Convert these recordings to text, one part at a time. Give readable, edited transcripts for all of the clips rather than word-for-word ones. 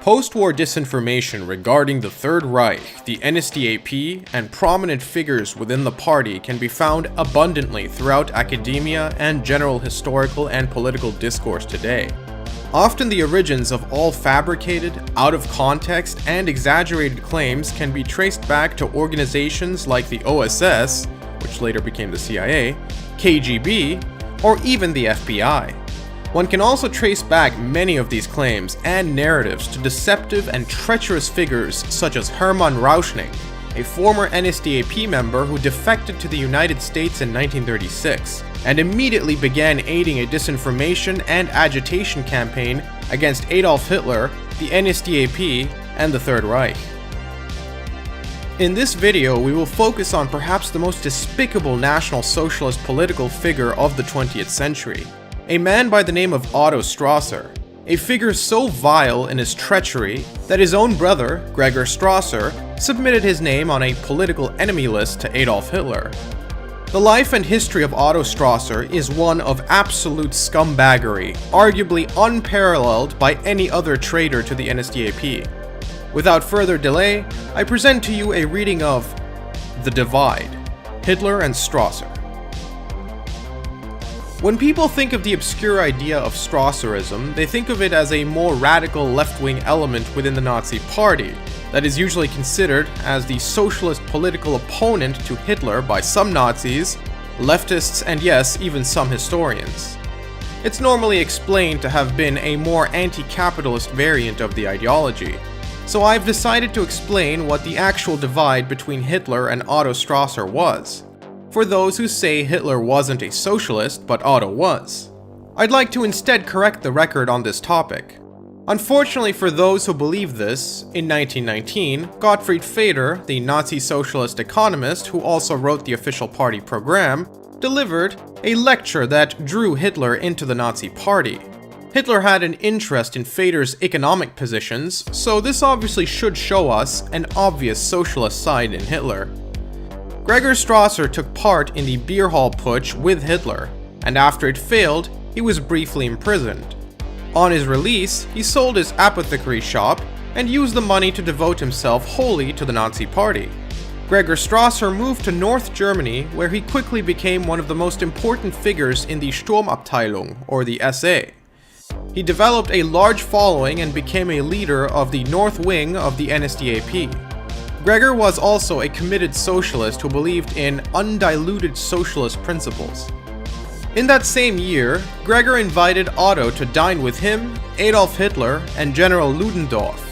Post-war disinformation regarding the Third Reich, the NSDAP, and prominent figures within the party can be found abundantly throughout academia and general historical and political discourse today. Often the origins of all fabricated, out-of-context, and exaggerated claims can be traced back to organizations like the OSS, which later became the CIA, KGB, or even the FBI. One can also trace back many of these claims and narratives to deceptive and treacherous figures such as Hermann Rauschning, a former NSDAP member who defected to the United States in 1936 and immediately began aiding a disinformation and agitation campaign against Adolf Hitler, the NSDAP, and the Third Reich. In this video, we will focus on perhaps the most despicable National Socialist political figure of the 20th century, a man by the name of Otto Strasser, a figure so vile in his treachery that his own brother, Gregor Strasser, submitted his name on a political enemy list to Adolf Hitler. The life and history of Otto Strasser is one of absolute scumbaggery, arguably unparalleled by any other traitor to the NSDAP. Without further delay, I present to you a reading of The Divide, Hitler and Strasser. When people think of the obscure idea of Strasserism, they think of it as a more radical left-wing element within the Nazi Party that is usually considered as the socialist political opponent to Hitler by some Nazis, leftists, and yes, even some historians. It's normally explained to have been a more anti-capitalist variant of the ideology, so I've decided to explain what the actual divide between Hitler and Otto Strasser was, for those who say Hitler wasn't a socialist, but Otto was. I'd like to instead correct the record on this topic. Unfortunately for those who believe this, in 1919, Gottfried Feder, the Nazi socialist economist who also wrote the official party program, delivered a lecture that drew Hitler into the Nazi Party. Hitler had an interest in Feder's economic positions, so this obviously should show us an obvious socialist side in Hitler. Gregor Strasser took part in the beer hall putsch with Hitler, and after it failed, he was briefly imprisoned. On his release, he sold his apothecary shop and used the money to devote himself wholly to the Nazi Party. Gregor Strasser moved to North Germany, where he quickly became one of the most important figures in the Sturmabteilung, or the SA. He developed a large following and became a leader of the North Wing of the NSDAP. Gregor was also a committed socialist who believed in undiluted socialist principles. In that same year, Gregor invited Otto to dine with him, Adolf Hitler, and General Ludendorff.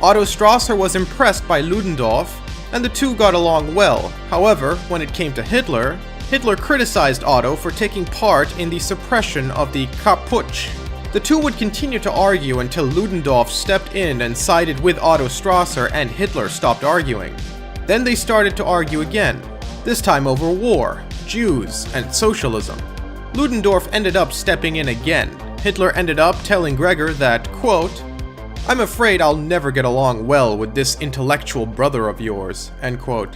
Otto Strasser was impressed by Ludendorff, and the two got along well. However, when it came to Hitler, Hitler criticized Otto for taking part in the suppression of the Kapp-Putsch. The two would continue to argue until Ludendorff stepped in and sided with Otto Strasser and Hitler stopped arguing. Then they started to argue again, this time over war, Jews, and socialism. Ludendorff ended up stepping in again. Hitler ended up telling Gregor that, quote, "I'm afraid I'll never get along well with this intellectual brother of yours," end quote.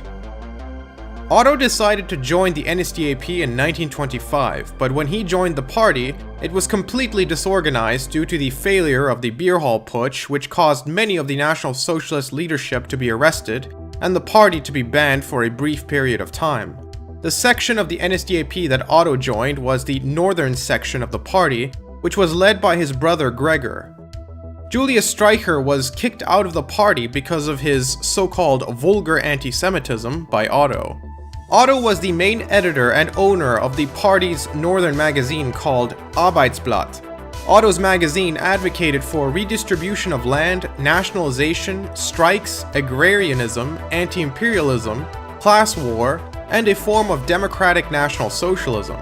Otto decided to join the NSDAP in 1925, but when he joined the party, it was completely disorganized due to the failure of the beer hall putsch, which caused many of the National Socialist leadership to be arrested and the party to be banned for a brief period of time. The section of the NSDAP that Otto joined was the northern section of the party, which was led by his brother Gregor. Julius Streicher was kicked out of the party because of his so-called vulgar anti-Semitism by Otto. Otto was the main editor and owner of the party's northern magazine called Arbeitsblatt. Otto's magazine advocated for redistribution of land, nationalization, strikes, agrarianism, anti-imperialism, class war, and a form of democratic National Socialism.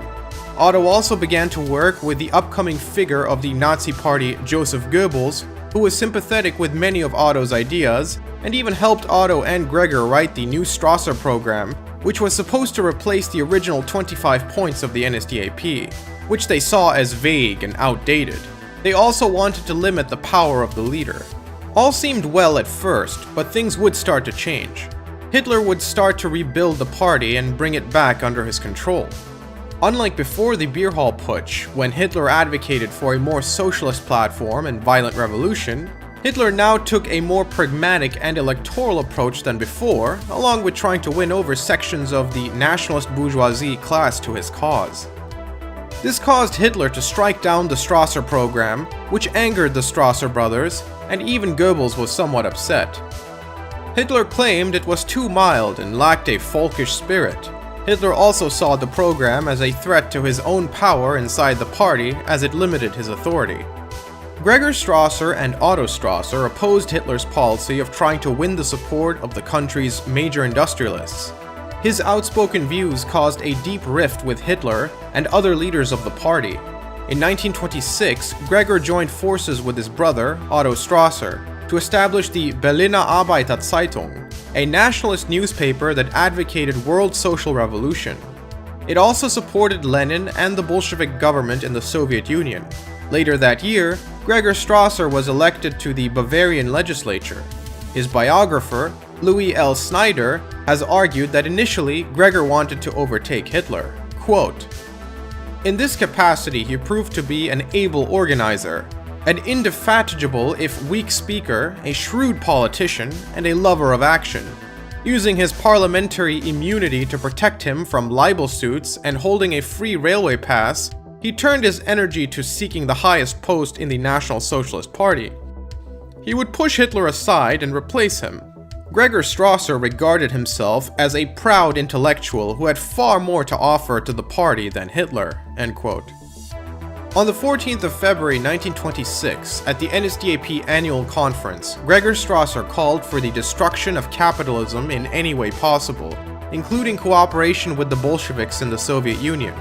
Otto also began to work with the upcoming figure of the Nazi Party, Joseph Goebbels, who was sympathetic with many of Otto's ideas, and even helped Otto and Gregor write the new Strasser program, which was supposed to replace the original 25 points of the NSDAP, which they saw as vague and outdated. They also wanted to limit the power of the leader. All seemed well at first, but things would start to change. Hitler would start to rebuild the party and bring it back under his control. Unlike before the beer hall putsch, when Hitler advocated for a more socialist platform and violent revolution, Hitler now took a more pragmatic and electoral approach than before, along with trying to win over sections of the nationalist bourgeoisie class to his cause. This caused Hitler to strike down the Strasser program, which angered the Strasser brothers, and even Goebbels was somewhat upset. Hitler claimed it was too mild and lacked a folkish spirit. Hitler also saw the program as a threat to his own power inside the party, as it limited his authority. Gregor Strasser and Otto Strasser opposed Hitler's policy of trying to win the support of the country's major industrialists. His outspoken views caused a deep rift with Hitler and other leaders of the party. In 1926, Gregor joined forces with his brother, Otto Strasser, to establish the Berliner Arbeiterzeitung, a nationalist newspaper that advocated world social revolution. It also supported Lenin and the Bolshevik government in the Soviet Union. Later that year, Gregor Strasser was elected to the Bavarian legislature. His biographer, Louis L. Snyder, has argued that initially Gregor wanted to overtake Hitler. Quote, "In this capacity he proved to be an able organizer, an indefatigable if weak speaker, a shrewd politician, and a lover of action. Using his parliamentary immunity to protect him from libel suits and holding a free railway pass, he turned his energy to seeking the highest post in the National Socialist Party. He would push Hitler aside and replace him. Gregor Strasser regarded himself as a proud intellectual who had far more to offer to the party than Hitler." End quote. On the 14th of February 1926, at the NSDAP annual conference, Gregor Strasser called for the destruction of capitalism in any way possible, including cooperation with the Bolsheviks in the Soviet Union.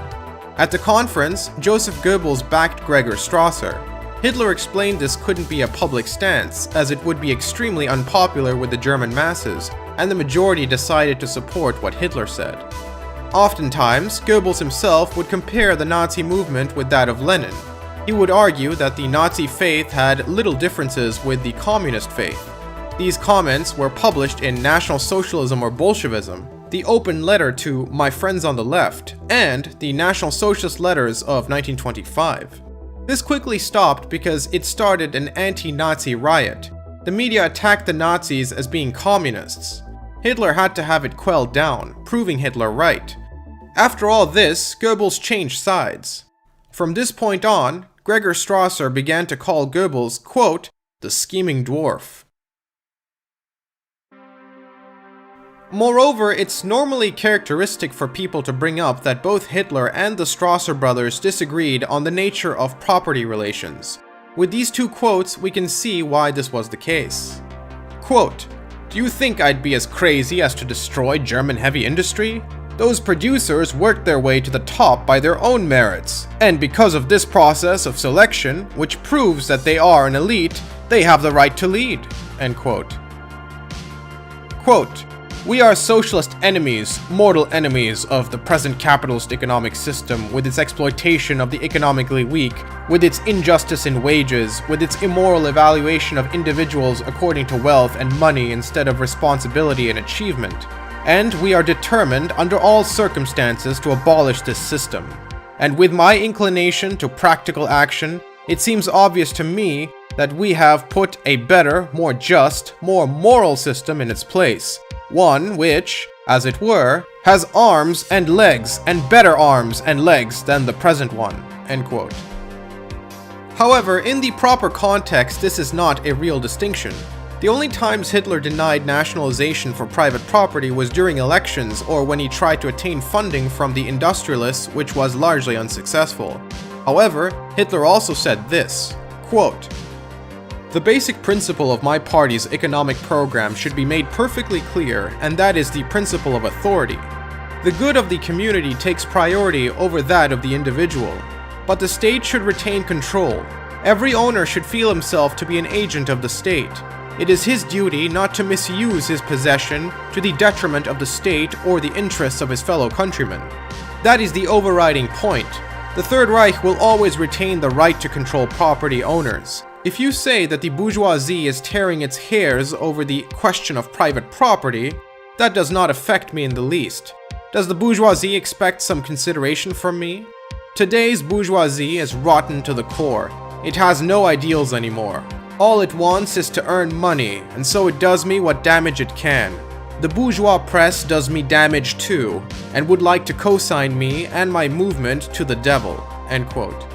At the conference, Joseph Goebbels backed Gregor Strasser. Hitler explained this couldn't be a public stance, as it would be extremely unpopular with the German masses, and the majority decided to support what Hitler said. Oftentimes, Goebbels himself would compare the Nazi movement with that of Lenin. He would argue that the Nazi faith had little differences with the communist faith. These comments were published in National Socialism or Bolshevism, the open letter to My Friends on the Left, and the National Socialist Letters of 1925. This quickly stopped because it started an anti-Nazi riot. The media attacked the Nazis as being communists. Hitler had to have it quelled down, proving Hitler right. After all this, Goebbels changed sides. From this point on, Gregor Strasser began to call Goebbels, quote, "the scheming dwarf." Moreover, it's normally characteristic for people to bring up that both Hitler and the Strasser brothers disagreed on the nature of property relations. With these two quotes, we can see why this was the case. Quote, "Do you think I'd be as crazy as to destroy German heavy industry? Those producers worked their way to the top by their own merits, and because of this process of selection, which proves that they are an elite, they have the right to lead." End quote. Quote, "We are socialist enemies, mortal enemies of the present capitalist economic system with its exploitation of the economically weak, with its injustice in wages, with its immoral evaluation of individuals according to wealth and money instead of responsibility and achievement. And we are determined under all circumstances to abolish this system. And with my inclination to practical action, it seems obvious to me that we have put a better, more just, more moral system in its place. One which, as it were, has arms and legs, and better arms and legs than the present one." End quote. However, in the proper context, this is not a real distinction. The only times Hitler denied nationalization for private property was during elections or when he tried to attain funding from the industrialists, which was largely unsuccessful. However, Hitler also said this, quote, "The basic principle of my party's economic program should be made perfectly clear, and that is the principle of authority. The good of the community takes priority over that of the individual, but the state should retain control. Every owner should feel himself to be an agent of the state. It is his duty not to misuse his possession to the detriment of the state or the interests of his fellow countrymen. That is the overriding point. The Third Reich will always retain the right to control property owners. If you say that the bourgeoisie is tearing its hairs over the question of private property, that does not affect me in the least. Does the bourgeoisie expect some consideration from me? Today's bourgeoisie is rotten to the core. It has no ideals anymore. All it wants is to earn money, and so it does me what damage it can. The bourgeois press does me damage too, and would like to co-sign me and my movement to the devil." End quote.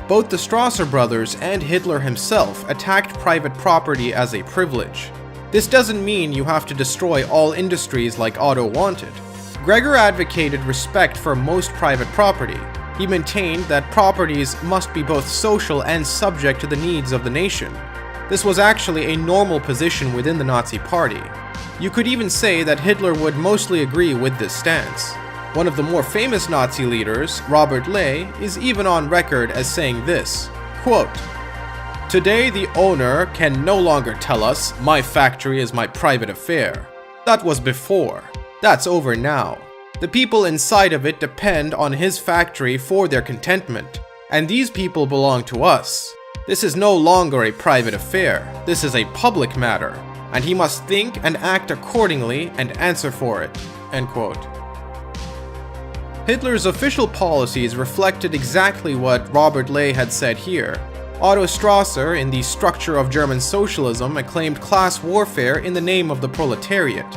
Both the Strasser brothers and Hitler himself attacked private property as a privilege. This doesn't mean you have to destroy all industries like Otto wanted. Gregor advocated respect for most private property. He maintained that properties must be both social and subject to the needs of the nation. This was actually a normal position within the Nazi Party. You could even say that Hitler would mostly agree with this stance. One of the more famous Nazi leaders, Robert Ley, is even on record as saying this, quote, "Today the owner can no longer tell us, 'My factory is my private affair.' That was before. That's over now. The people inside of it depend on his factory for their contentment, and these people belong to us. This is no longer a private affair. This is a public matter, and he must think and act accordingly and answer for it." End quote. Hitler's official policies reflected exactly what Robert Ley had said here. Otto Strasser, in The Structure of German Socialism, acclaimed class warfare in the name of the proletariat.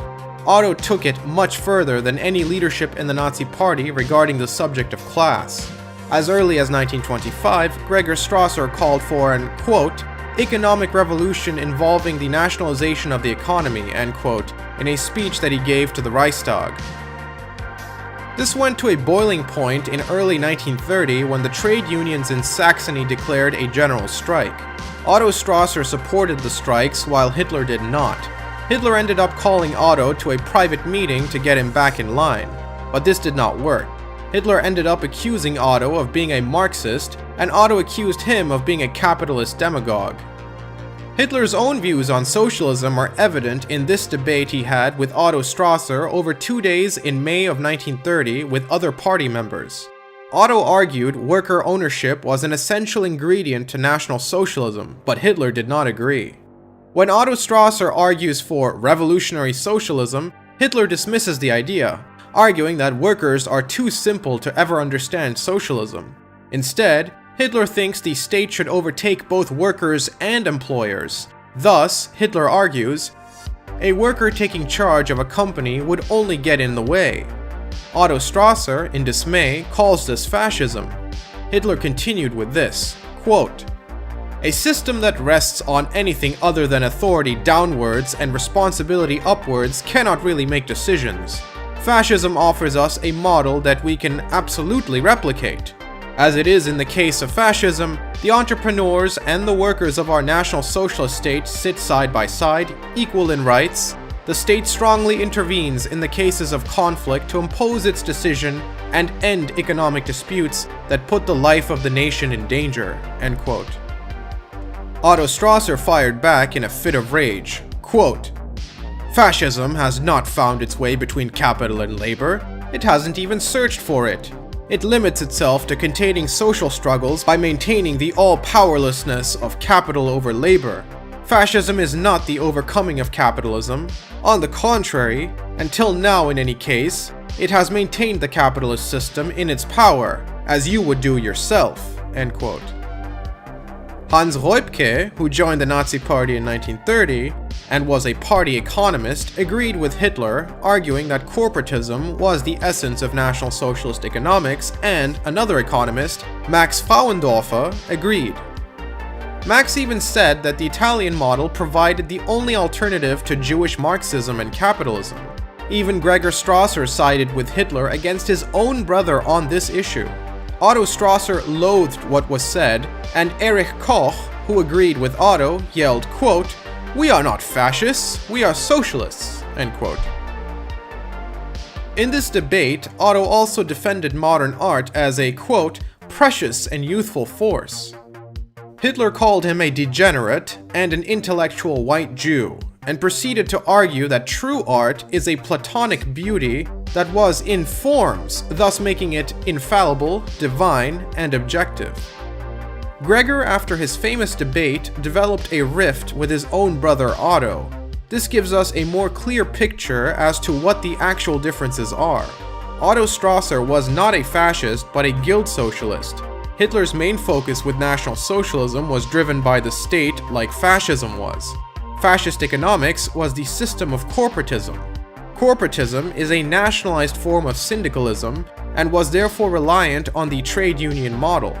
Otto took it much further than any leadership in the Nazi Party regarding the subject of class. As early as 1925, Gregor Strasser called for an, quote, "economic revolution involving the nationalization of the economy," end quote, in a speech that he gave to the Reichstag. This went to a boiling point in early 1930 when the trade unions in Saxony declared a general strike. Otto Strasser supported the strikes while Hitler did not. Hitler ended up calling Otto to a private meeting to get him back in line, but this did not work. Hitler ended up accusing Otto of being a Marxist, and Otto accused him of being a capitalist demagogue. Hitler's own views on socialism are evident in this debate he had with Otto Strasser over 2 days in May of 1930 with other party members. Otto argued worker ownership was an essential ingredient to National Socialism, but Hitler did not agree. When Otto Strasser argues for revolutionary socialism, Hitler dismisses the idea, arguing that workers are too simple to ever understand socialism. Instead, Hitler thinks the state should overtake both workers and employers. Thus, Hitler argues, a worker taking charge of a company would only get in the way. Otto Strasser, in dismay, calls this fascism. Hitler continued with this, quote, "A system that rests on anything other than authority downwards and responsibility upwards cannot really make decisions. Fascism offers us a model that we can absolutely replicate. As it is in the case of fascism, the entrepreneurs and the workers of our National Socialist state sit side by side, equal in rights. The state strongly intervenes in the cases of conflict to impose its decision and end economic disputes that put the life of the nation in danger." End quote. Otto Strasser fired back in a fit of rage, quote, "Fascism has not found its way between capital and labor. It hasn't even searched for it. It limits itself to containing social struggles by maintaining the all-powerlessness of capital over labor. Fascism is not the overcoming of capitalism. On the contrary, until now in any case, it has maintained the capitalist system in its power, as you would do yourself." End quote. Hans Röpke, who joined the Nazi Party in 1930 and was a party economist, agreed with Hitler, arguing that corporatism was the essence of National Socialist economics, and another economist, Max Frauendorfer, agreed. Max even said that the Italian model provided the only alternative to Jewish Marxism and capitalism. Even Gregor Strasser sided with Hitler against his own brother on this issue. Otto Strasser loathed what was said, and Erich Koch, who agreed with Otto, yelled, quote, "We are not fascists, we are socialists," end quote. In this debate, Otto also defended modern art as a, quote, "precious and youthful force." Hitler called him a degenerate and an intellectual white Jew, and proceeded to argue that true art is a platonic beauty that was in forms, thus making it infallible, divine, and objective. Gregor, after his famous debate, developed a rift with his own brother Otto. This gives us a more clear picture as to what the actual differences are. Otto Strasser was not a fascist, but a guild socialist. Hitler's main focus with National Socialism was driven by the state like fascism was. Fascist economics was the system of corporatism. Corporatism is a nationalized form of syndicalism and was therefore reliant on the trade union model.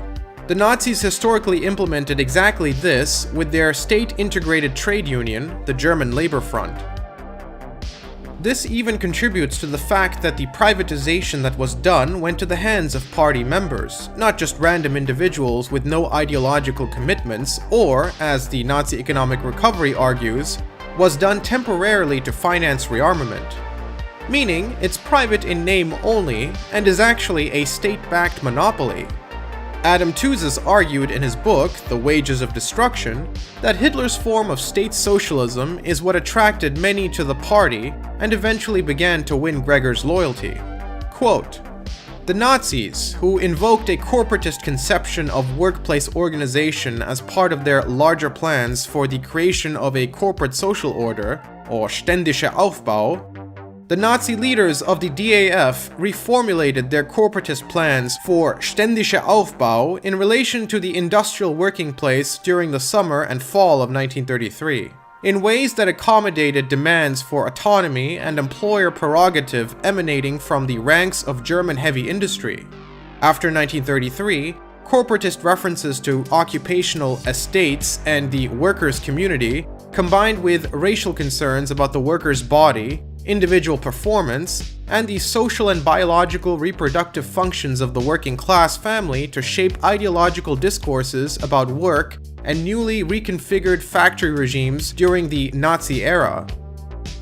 The Nazis historically implemented exactly this with their state-integrated trade union, the German Labor Front. This even contributes to the fact that the privatization that was done went to the hands of party members, not just random individuals with no ideological commitments, or, as the Nazi economic recovery argues, was done temporarily to finance rearmament. Meaning, it's private in name only, and is actually a state-backed monopoly. Adam Tooze argued in his book, The Wages of Destruction, that Hitler's form of state socialism is what attracted many to the party and eventually began to win Gregor's loyalty. Quote, "The Nazis, who invoked a corporatist conception of workplace organization as part of their larger plans for the creation of a corporate social order, or ständischer Aufbau, the Nazi leaders of the DAF reformulated their corporatist plans for ständischer Aufbau in relation to the industrial working place during the summer and fall of 1933, in ways that accommodated demands for autonomy and employer prerogative emanating from the ranks of German heavy industry. After 1933, corporatist references to occupational estates and the workers' community, combined with racial concerns about the worker's body, individual performance, and the social and biological reproductive functions of the working class family to shape ideological discourses about work and newly reconfigured factory regimes during the Nazi era.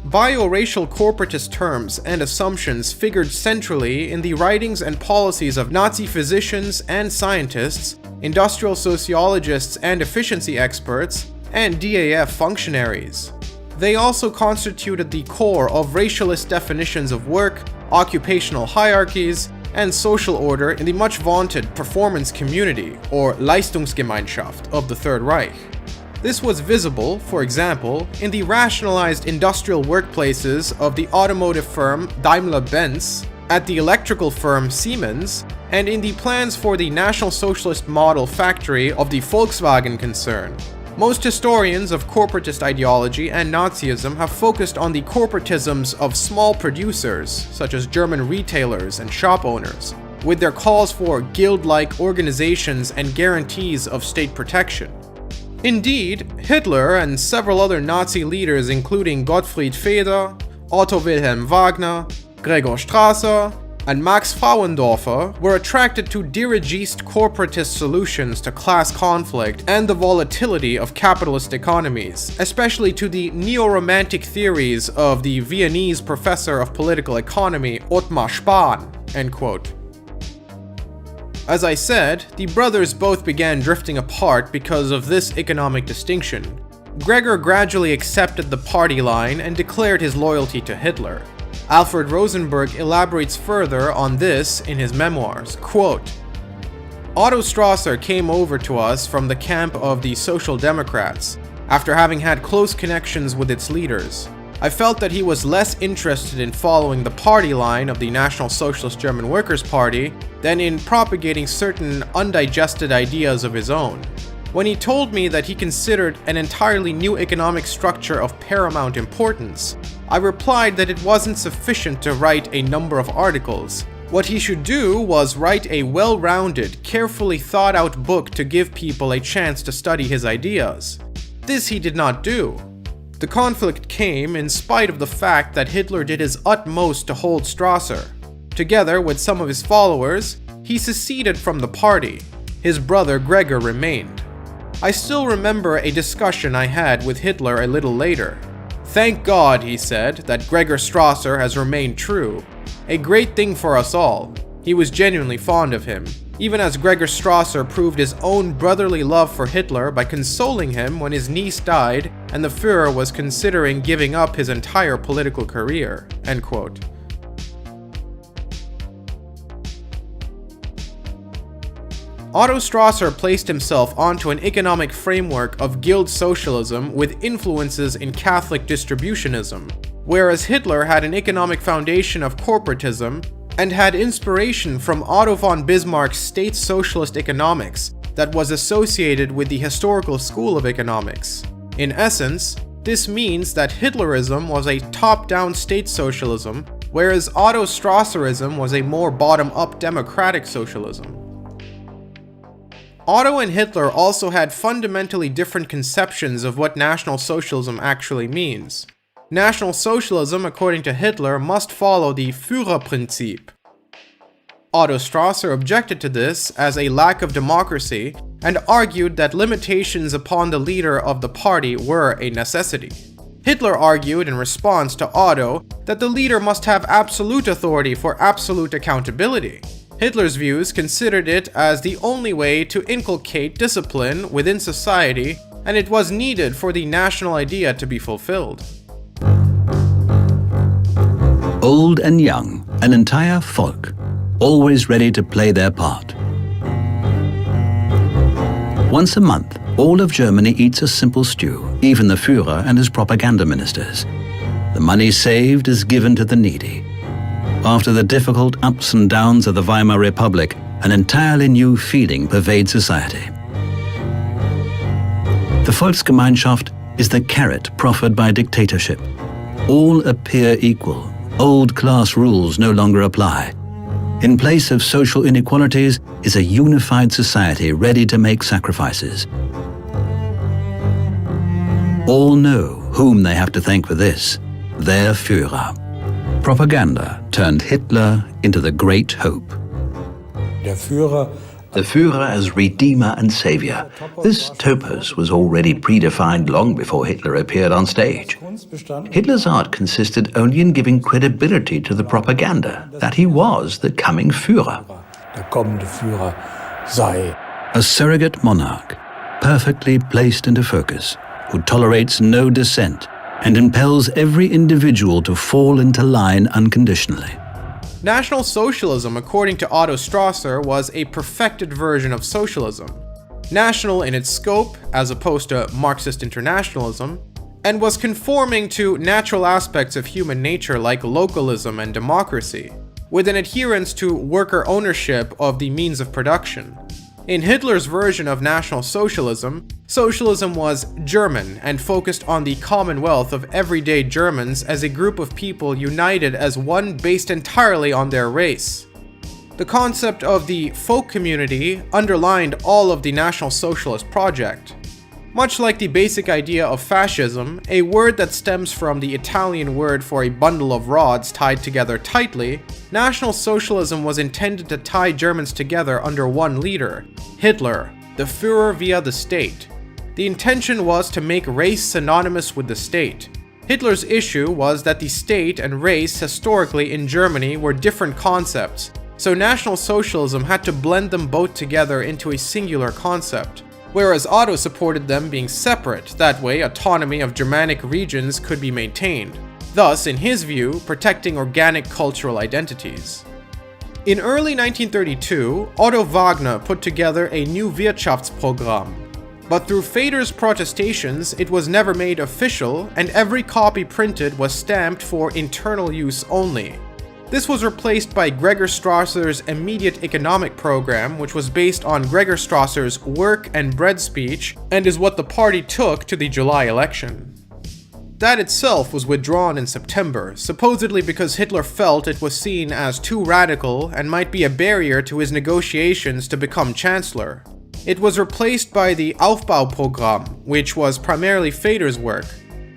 Bioracial corporatist terms and assumptions figured centrally in the writings and policies of Nazi physicians and scientists, industrial sociologists and efficiency experts, and DAF functionaries. They also constituted the core of racialist definitions of work, occupational hierarchies, and social order in the much vaunted performance community, or Leistungsgemeinschaft, of the Third Reich. This was visible, for example, in the rationalized industrial workplaces of the automotive firm Daimler-Benz, at the electrical firm Siemens, and in the plans for the National Socialist model factory of the Volkswagen concern. Most historians of corporatist ideology and Nazism have focused on the corporatisms of small producers, such as German retailers and shop owners, with their calls for guild-like organizations and guarantees of state protection. Indeed, Hitler and several other Nazi leaders including Gottfried Feder, Otto Wilhelm Wagner, Gregor Strasser, and Max Frauendorfer were attracted to dirigist corporatist solutions to class conflict and the volatility of capitalist economies, especially to the neo-romantic theories of the Viennese professor of political economy Ottmar Spahn." End quote. As I said, the brothers both began drifting apart because of this economic distinction. Gregor gradually accepted the party line and declared his loyalty to Hitler. Alfred Rosenberg elaborates further on this in his memoirs. Quote, "Otto Strasser came over to us from the camp of the Social Democrats, after having had close connections with its leaders. I felt that he was less interested in following the party line of the National Socialist German Workers' Party than in propagating certain undigested ideas of his own. When he told me that he considered an entirely new economic structure of paramount importance, I replied that it wasn't sufficient to write a number of articles. What he should do was write a well-rounded, carefully thought-out book to give people a chance to study his ideas. This he did not do. The conflict came in spite of the fact that Hitler did his utmost to hold Strasser. Together with some of his followers, he seceded from the party. His brother Gregor remained. I still remember a discussion I had with Hitler a little later. 'Thank God,' he said, 'that Gregor Strasser has remained true. A great thing for us all.' He was genuinely fond of him, even as Gregor Strasser proved his own brotherly love for Hitler by consoling him when his niece died and the Führer was considering giving up his entire political career." End quote. Otto Strasser placed himself onto an economic framework of guild socialism with influences in Catholic distributionism. Whereas Hitler had an economic foundation of corporatism, and had inspiration from Otto von Bismarck's state socialist economics that was associated with the historical school of economics. In essence, this means that Hitlerism was a top-down state socialism, whereas Otto Strasserism was a more bottom-up democratic socialism. Otto and Hitler also had fundamentally different conceptions of what National Socialism actually means. National Socialism, according to Hitler, must follow the Führerprinzip. Otto Strasser objected to this as a lack of democracy and argued that limitations upon the leader of the party were a necessity. Hitler argued in response to Otto that the leader must have absolute authority for absolute accountability. Hitler's views considered it as the only way to inculcate discipline within society, and it was needed for the national idea to be fulfilled. Old and young, an entire folk, always ready to play their part. Once a month, all of Germany eats a simple stew, even the Führer and his propaganda ministers. The money saved is given to the needy. After the difficult ups and downs of the Weimar Republic, an entirely new feeling pervades society. The Volksgemeinschaft is the carrot proffered by dictatorship. All appear equal. Old class rules no longer apply. In place of social inequalities is a unified society ready to make sacrifices. All know whom they have to thank for this, their Führer. Propaganda turned Hitler into the great hope. The Führer as redeemer and savior. This topos was already predefined long before Hitler appeared on stage. Hitler's art consisted only in giving credibility to the propaganda that he was the coming Führer. A surrogate monarch, perfectly placed into focus, who tolerates no dissent and impels every individual to fall into line unconditionally. National Socialism, according to Otto Strasser, was a perfected version of socialism. National in its scope, as opposed to Marxist internationalism, and was conforming to natural aspects of human nature like localism and democracy, with an adherence to worker ownership of the means of production. In Hitler's version of National Socialism, socialism was German and focused on the commonwealth of everyday Germans as a group of people united as one based entirely on their race. The concept of the folk community underlined all of the National Socialist project. Much like the basic idea of fascism, a word that stems from the Italian word for a bundle of rods tied together tightly, National Socialism was intended to tie Germans together under one leader, Hitler, the Führer via the state. The intention was to make race synonymous with the state. Hitler's issue was that the state and race historically in Germany were different concepts, so National Socialism had to blend them both together into a singular concept. Whereas Otto supported them being separate, that way autonomy of Germanic regions could be maintained, thus, in his view, protecting organic cultural identities. In early 1932, Otto Wagner put together a new Wirtschaftsprogramm, but through Feder's protestations, it was never made official, and every copy printed was stamped for internal use only. This was replaced by Gregor Strasser's immediate economic program, which was based on Gregor Strasser's work and bread speech, and is what the party took to the July election. That itself was withdrawn in September, supposedly because Hitler felt it was seen as too radical and might be a barrier to his negotiations to become chancellor. It was replaced by the Aufbauprogramm, which was primarily Feder's work.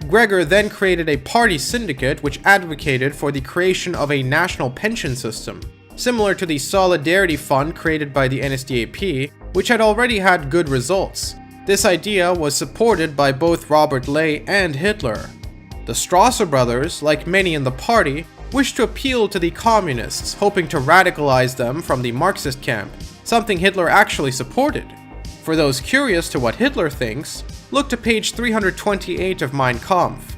Gregor then created a party syndicate which advocated for the creation of a national pension system, similar to the Solidarity Fund created by the NSDAP, which had already had good results. This idea was supported by both Robert Ley and Hitler. The Strasser brothers, like many in the party, wished to appeal to the communists, hoping to radicalize them from the Marxist camp, something Hitler actually supported. For those curious to what Hitler thinks, look to page 328 of Mein Kampf.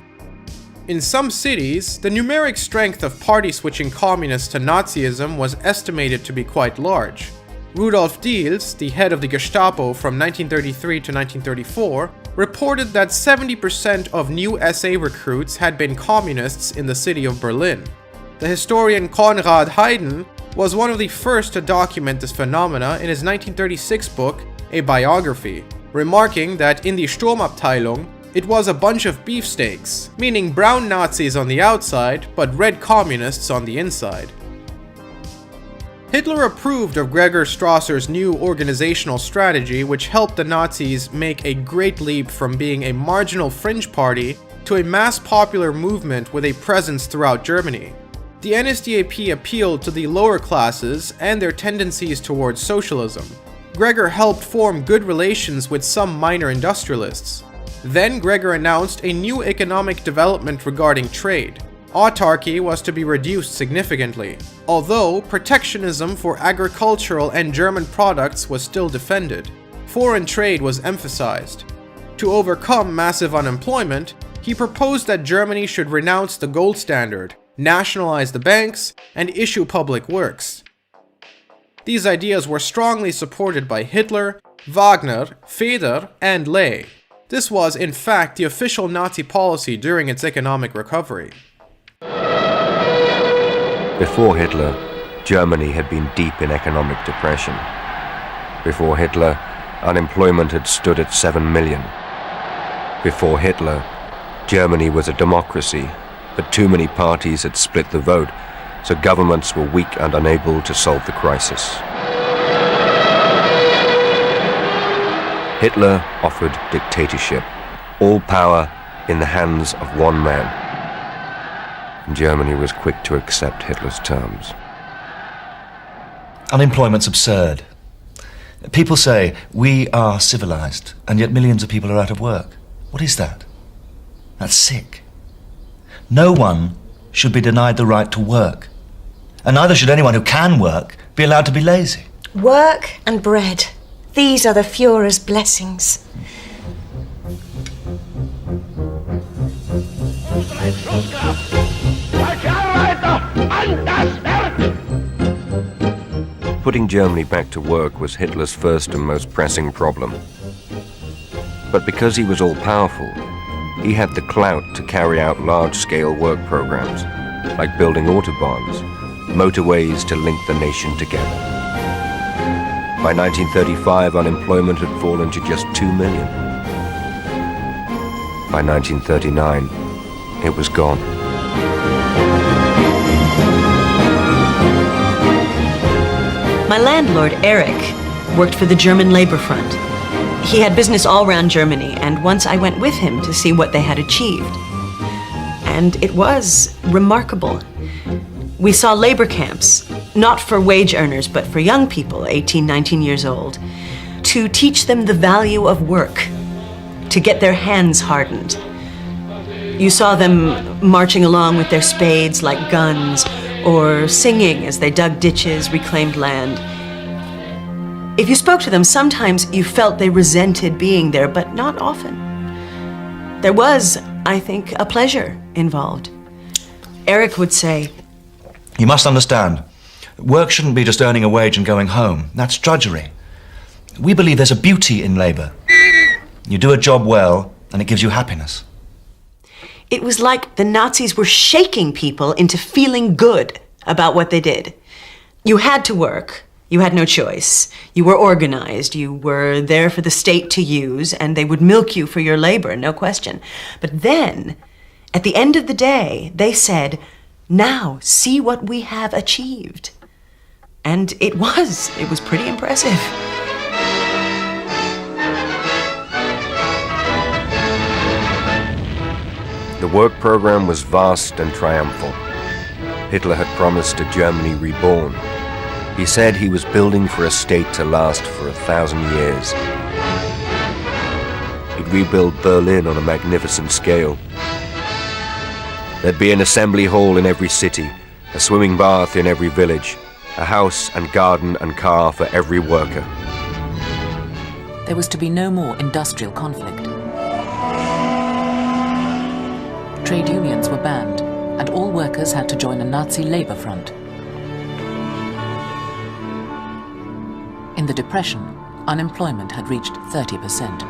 In some cities, the numeric strength of party-switching communists to Nazism was estimated to be quite large. Rudolf Diels, the head of the Gestapo from 1933 to 1934, reported that 70% of new SA recruits had been communists in the city of Berlin. The historian Konrad Haydn was one of the first to document this phenomena in his 1936 book, A Biography, remarking that in the Sturmabteilung, it was a bunch of beefsteaks, meaning brown Nazis on the outside, but red communists on the inside. Hitler approved of Gregor Strasser's new organizational strategy, which helped the Nazis make a great leap from being a marginal fringe party to a mass popular movement with a presence throughout Germany. The NSDAP appealed to the lower classes and their tendencies towards socialism. Gregor helped form good relations with some minor industrialists. Then Gregor announced a new economic development regarding trade. Autarky was to be reduced significantly, although protectionism for agricultural and German products was still defended. Foreign trade was emphasized. To overcome massive unemployment, he proposed that Germany should renounce the gold standard, nationalize the banks, and issue public works. These ideas were strongly supported by Hitler, Wagner, Feder, and Ley. This was, in fact, the official Nazi policy during its economic recovery. Before Hitler, Germany had been deep in economic depression. Before Hitler, unemployment had stood at 7 million. Before Hitler, Germany was a democracy, but too many parties had split the vote, so governments were weak and unable to solve the crisis. Hitler offered dictatorship, all power in the hands of one man. And Germany was quick to accept Hitler's terms. Unemployment's absurd. People say we are civilized, and yet millions of people are out of work. What is that? That's sick. No one should be denied the right to work, and neither should anyone who can work be allowed to be lazy. Work and bread. These are the Führer's blessings. Putting Germany back to work was Hitler's first and most pressing problem. But because he was all-powerful, he had the clout to carry out large-scale work programs, like building autobahns, motorways to link the nation together. By 1935, unemployment had fallen to just 2 million. By 1939, it was gone. My landlord, Eric, worked for the German Labor Front. He had business all around Germany, and once I went with him to see what they had achieved. And it was remarkable. We saw labor camps, not for wage earners, but for young people, 18, 19 years old, to teach them the value of work, to get their hands hardened. You saw them marching along with their spades like guns, or singing as they dug ditches, reclaimed land. If you spoke to them, sometimes you felt they resented being there, but not often. There was, I think, a pleasure involved. Eric would say, You must understand, work shouldn't be just earning a wage and going home. That's drudgery. We believe there's a beauty in labor. You do a job well, and it gives you happiness. it was like the Nazis were shaking people into feeling good about what they did. You had to work. You had no choice. You were organized. You were there for the state to use, and they would milk you for your labor, no question. But then, at the end of the day, they said, "Now, see what we have achieved." And it was pretty impressive. The work program was vast and triumphal. Hitler had promised a Germany reborn. He said he was building for a state to last for 1,000 years. He'd rebuild Berlin on a magnificent scale. There'd be an assembly hall in every city, a swimming bath in every village, a house and garden and car for every worker. There was to be no more industrial conflict. Trade unions were banned, and all workers had to join a Nazi labor front. In the Depression, unemployment had reached 30%.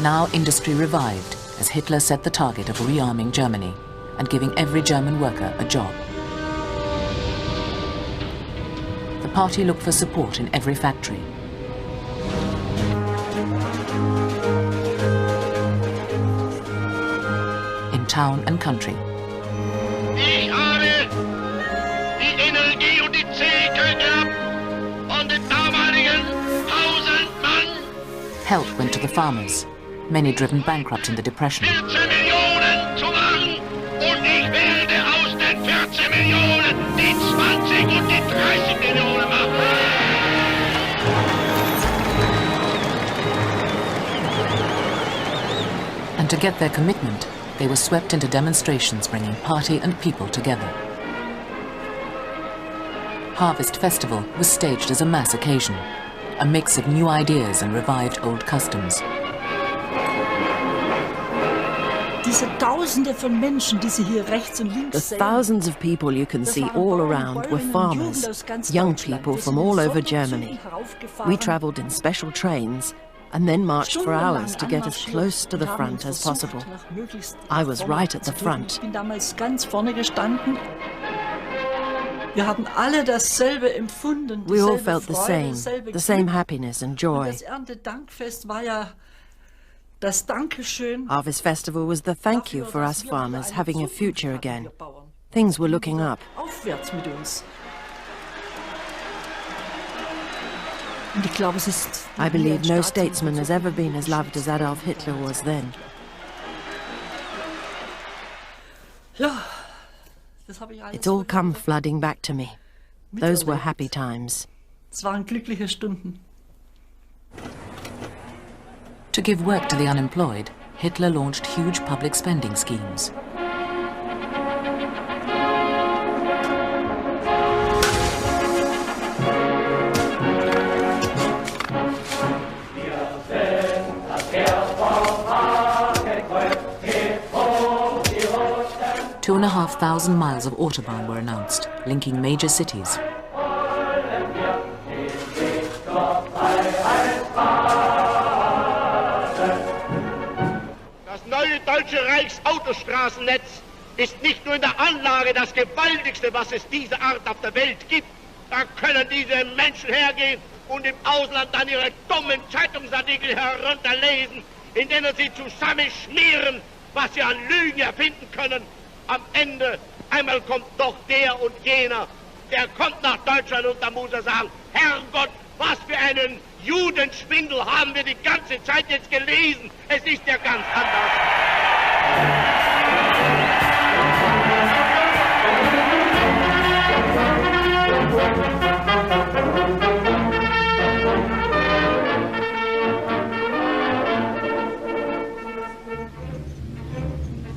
Now industry revived, as Hitler set the target of rearming Germany and giving every German worker a job. The party looked for support in every factory. In town and country. Ich habe die Energie und die Zähigkeit gehabt von den damaligen 1000 Mann. Help went to the farmers, many driven bankrupt in the Depression. 14 Millionen zu machen und ich werde aus den 14 Millionen die 20 und die 30 Millionen machen. And to get their commitment, they were swept into demonstrations bringing party and people together. Harvest Festival was staged as a mass occasion, a mix of new ideas and revived old customs. Diese Tausende von Menschen, die Sie hier rechts und links The thousands of people you can see all around were farmers, young people from all over Germany. We travelled in special trains and then marched for hours to get as close to the front as possible. I was right at the front. Ich bin damals ganz vorne gestanden. Wir haben alle dasselbe empfunden. We all felt the same happiness and joy. Das Erntedankfest war ja das Dankeschön. Harvest Festival was the thank you for us farmers having a future again. Things were looking up. Aufwärts mit uns. Und ich glaube, es ist I believe no statesman has ever been as loved as Adolf Hitler was then. Ja, das habe ich alles. It's all come flooding back to me. Those were happy times. Es waren glückliche Stunden. To give work to the unemployed, Hitler launched huge public spending schemes. Two and a half thousand miles of Autobahn were announced, linking major cities. Das neue deutsche Reichsautostraßennetz ist nicht nur in der Anlage das gewaltigste, was es diese Art auf der Welt gibt. Da können diese Menschen hergehen und im Ausland dann ihre dummen Zeitungsartikel herunterlesen, in denen sie zusammenschmieren, was sie an Lügen erfinden können. Am Ende, einmal kommt doch der und jener, der kommt nach Deutschland und da muss er sagen, Herrgott, was für einen Judenschwindel haben wir die ganze Zeit jetzt gelesen. Es ist ja ganz anders.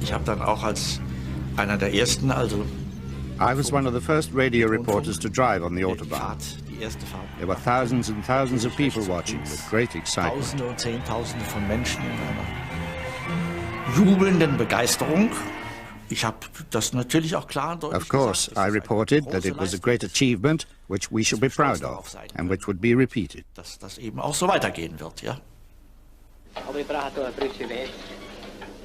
Ich habe dann auch als einer der ersten, I was one of the first radio reporters to drive on the Autobahn. There were thousands and thousands of people watching with great excitement. Tausende und Zehntausende von Menschen in einer jubelnden Begeisterung. Ich habe das natürlich auch klar und deutlich Of course, I reported that it was a great achievement which we should be proud of and which would be repeated. dass das eben auch so weitergehen wird, ja.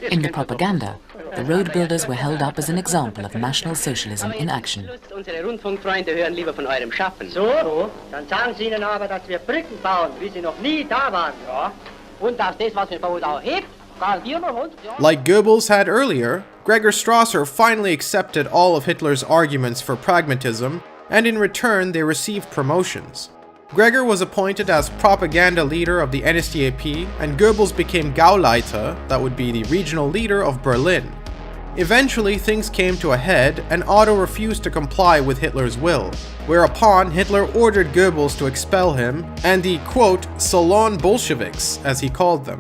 In the propaganda, the road builders were held up as an example of National Socialism in action. Unsere Rundfunkfreunde hören lieber von eurem Schaffen. So? Dann sagen Sie ihnen aber, dass wir Brücken bauen, wie sie noch nie da waren. Ja. Und dass das, was wir bauen, auch hebt, waren wir noch 100 Jahre. Like Goebbels had earlier, Gregor Strasser finally accepted all of Hitler's arguments for pragmatism, and in return they received promotions. Gregor was appointed as propaganda leader of the NSDAP, and Goebbels became Gauleiter, that would be the regional leader of Berlin. Eventually, things came to a head, and Otto refused to comply with Hitler's will, whereupon Hitler ordered Goebbels to expel him and the, quote, Salon Bolsheviks, as he called them.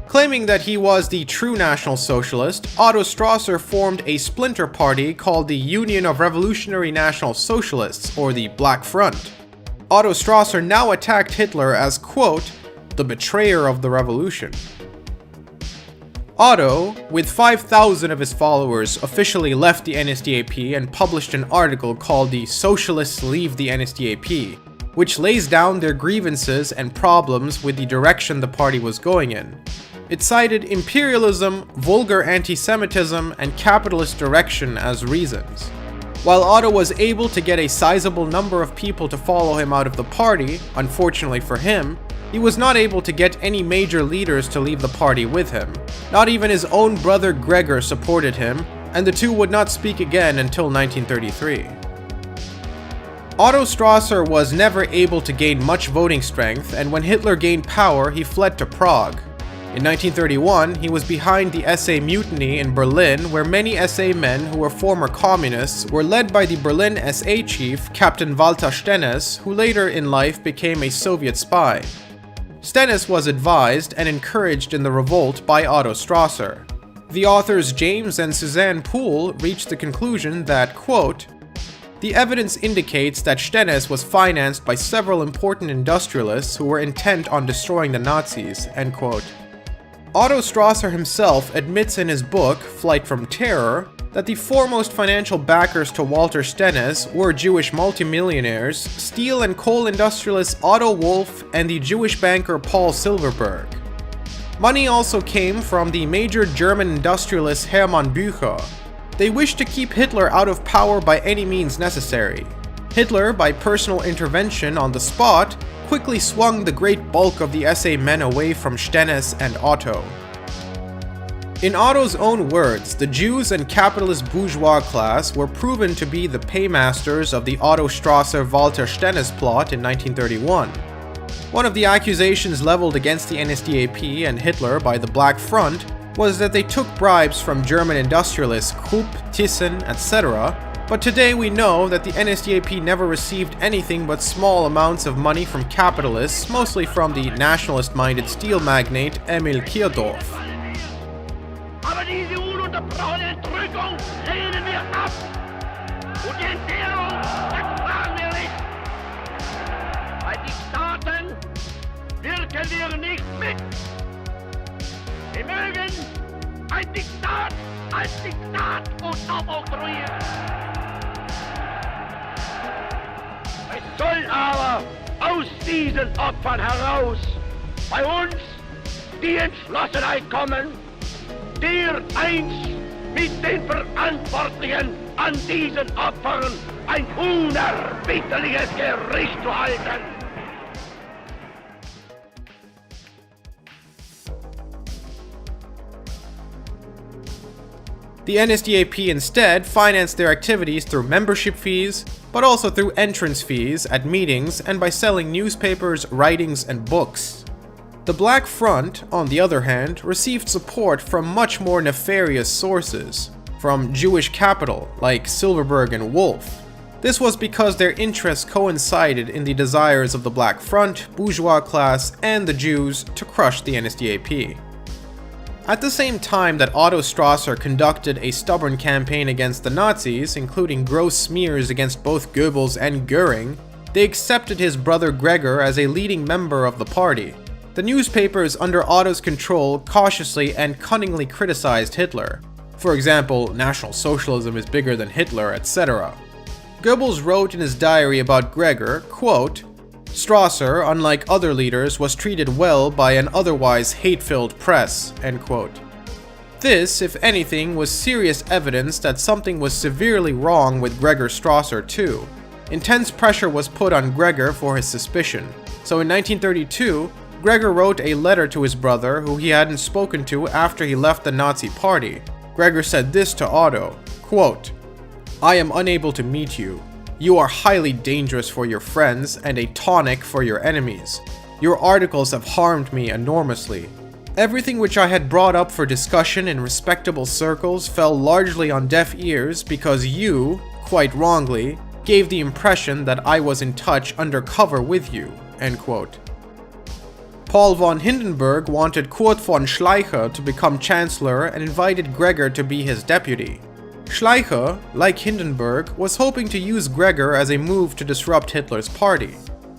Claiming that he was the true National Socialist, Otto Strasser formed a splinter party called the Union of Revolutionary National Socialists, or the Black Front. Otto Strasser now attacked Hitler as, quote, the betrayer of the revolution. Otto, with 5,000 of his followers, officially left the NSDAP and published an article called The Socialists Leave the NSDAP, which lays down their grievances and problems with the direction the party was going in. It cited imperialism, vulgar anti-Semitism, and capitalist direction as reasons. While Otto was able to get a sizable number of people to follow him out of the party, unfortunately for him, he was not able to get any major leaders to leave the party with him. Not even his own brother Gregor supported him, and the two would not speak again until 1933. Otto Strasser was never able to gain much voting strength, and when Hitler gained power, he fled to Prague. In 1931, he was behind the SA mutiny in Berlin, where many SA men who were former communists were led by the Berlin SA chief, Captain Walter Stennes, who later in life became a Soviet spy. Stennes was advised and encouraged in the revolt by Otto Strasser. The authors James and Suzanne Poole reached the conclusion that, quote, "The evidence indicates that Stennes was financed by several important industrialists who were intent on destroying the Nazis," end quote. Otto Strasser himself admits in his book, Flight from Terror, that the foremost financial backers to Walter Stennes were Jewish multimillionaires, steel and coal industrialist Otto Wolff, and the Jewish banker Paul Silverberg. Money also came from the major German industrialist Hermann Bücher. They wished to keep Hitler out of power by any means necessary. Hitler, by personal intervention on the spot, quickly swung the great bulk of the SA men away from Stennes and Otto. In Otto's own words, the Jews and capitalist bourgeois class were proven to be the paymasters of the Otto Strasser-Walter Stennes plot in 1931. One of the accusations leveled against the NSDAP and Hitler by the Black Front was that they took bribes from German industrialists Krupp, Thyssen, etc., but today we know that the NSDAP never received anything but small amounts of money from capitalists, mostly from the nationalist-minded steel magnate Emil Kirdorf. Aber diese ununterbrochene Entrückung lehnen wir ab. Und die Entbehrung ertragen wir nicht. Bei Diktaten wirken wir nicht mit. Wir mögen ein Diktat als Diktat oktroyieren. Es soll aber aus diesen Opfern heraus bei uns die Entschlossenheit kommen, der einst mit den Verantwortlichen an diesen Opfern ein unerbittliches Gericht zu halten. The NSDAP instead financed their activities through membership fees, but also through entrance fees at meetings and by selling newspapers, writings, and books. The Black Front, on the other hand, received support from much more nefarious sources, from Jewish capital like Silverberg and Wolff. This was because their interests coincided in the desires of the Black Front, bourgeois class, and the Jews to crush the NSDAP. At the same time that Otto Strasser conducted a stubborn campaign against the Nazis, including gross smears against both Goebbels and Göring, they accepted his brother Gregor as a leading member of the party. The newspapers under Otto's control cautiously and cunningly criticized Hitler. For example, National Socialism is bigger than Hitler, etc. Goebbels wrote in his diary about Gregor, quote, "Strasser, unlike other leaders, was treated well by an otherwise hate-filled press," end quote. This, if anything, was serious evidence that something was severely wrong with Gregor Strasser too. Intense pressure was put on Gregor for his suspicion. So in 1932, Gregor wrote a letter to his brother who he hadn't spoken to after he left the Nazi party. Gregor said this to Otto, quote, "I am unable to meet you. You are highly dangerous for your friends and a tonic for your enemies. Your articles have harmed me enormously. Everything which I had brought up for discussion in respectable circles fell largely on deaf ears because you, quite wrongly, gave the impression that I was in touch undercover with you," end quote. Paul von Hindenburg wanted Kurt von Schleicher to become chancellor and invited Gregor to be his deputy. Schleicher, like Hindenburg, was hoping to use Gregor as a move to disrupt Hitler's party.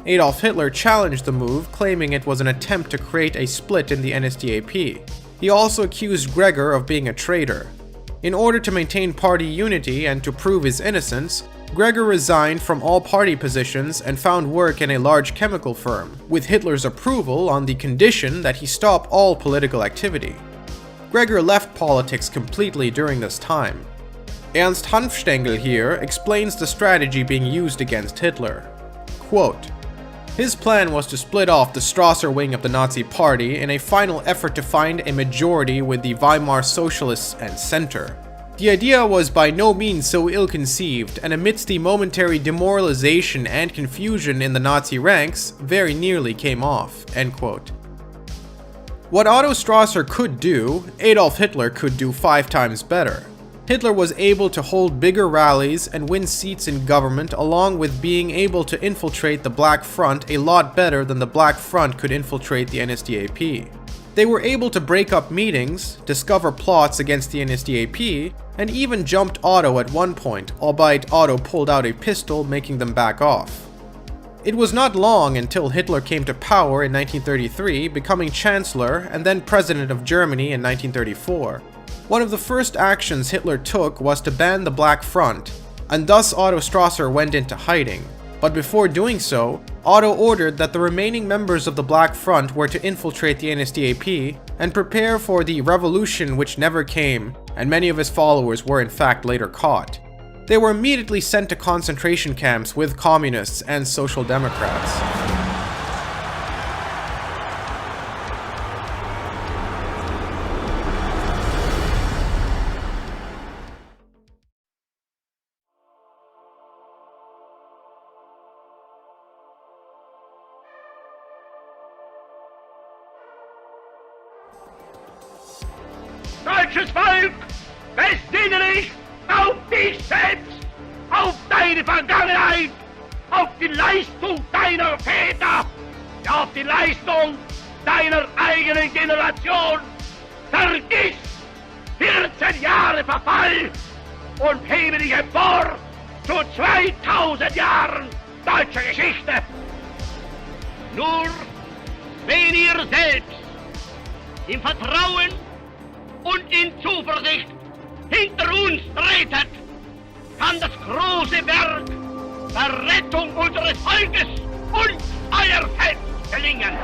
Adolf Hitler challenged the move, claiming it was an attempt to create a split in the NSDAP. He also accused Gregor of being a traitor. In order to maintain party unity and to prove his innocence, Gregor resigned from all party positions and found work in a large chemical firm, with Hitler's approval on the condition that he stop all political activity. Gregor left politics completely during this time. Ernst Hanfstengel here explains the strategy being used against Hitler. Quote, "His plan was to split off the Strasser wing of the Nazi Party in a final effort to find a majority with the Weimar Socialists and Center. The idea was by no means so ill-conceived, and amidst the momentary demoralization and confusion in the Nazi ranks, very nearly came off." End quote. What Otto Strasser could do, Adolf Hitler could do 5 times better. Hitler was able to hold bigger rallies and win seats in government, along with being able to infiltrate the Black Front a lot better than the Black Front could infiltrate the NSDAP. They were able to break up meetings, discover plots against the NSDAP, and even jumped Otto at one point, albeit Otto pulled out a pistol, making them back off. It was not long until Hitler came to power in 1933, becoming Chancellor and then President of Germany in 1934. One of the first actions Hitler took was to ban the Black Front, and thus Otto Strasser went into hiding. But before doing so, Otto ordered that the remaining members of the Black Front were to infiltrate the NSDAP and prepare for the revolution which never came, and many of his followers were in fact later caught. They were immediately sent to concentration camps with communists and social democrats. Deutsches Volk, besinne dich auf dich selbst, auf deine Vergangenheit, auf die Leistung deiner Väter, ja, auf die Leistung deiner eigenen Generation. Vergiss 14 Jahre Verfall und hebe dich empor zu 2000 Jahren deutscher Geschichte. Nur wenn ihr selbst im Vertrauen und in Zuversicht hinter uns tretet, kann das große Werk der Rettung unseres Volkes und euer Selbst gelingen.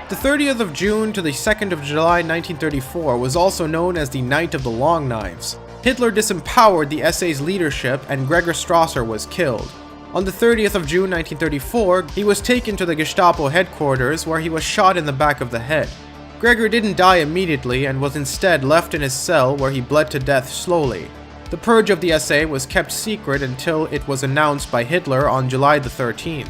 The 30th of June to the 2nd of July 1934 was also known as the Night of the Long Knives. Hitler disempowered the SA's leadership and Gregor Strasser was killed. On the 30th of June 1934, he was taken to the Gestapo headquarters where he was shot in the back of the head. Gregor didn't die immediately and was instead left in his cell where he bled to death slowly. The purge of the SA was kept secret until it was announced by Hitler on July the 13th.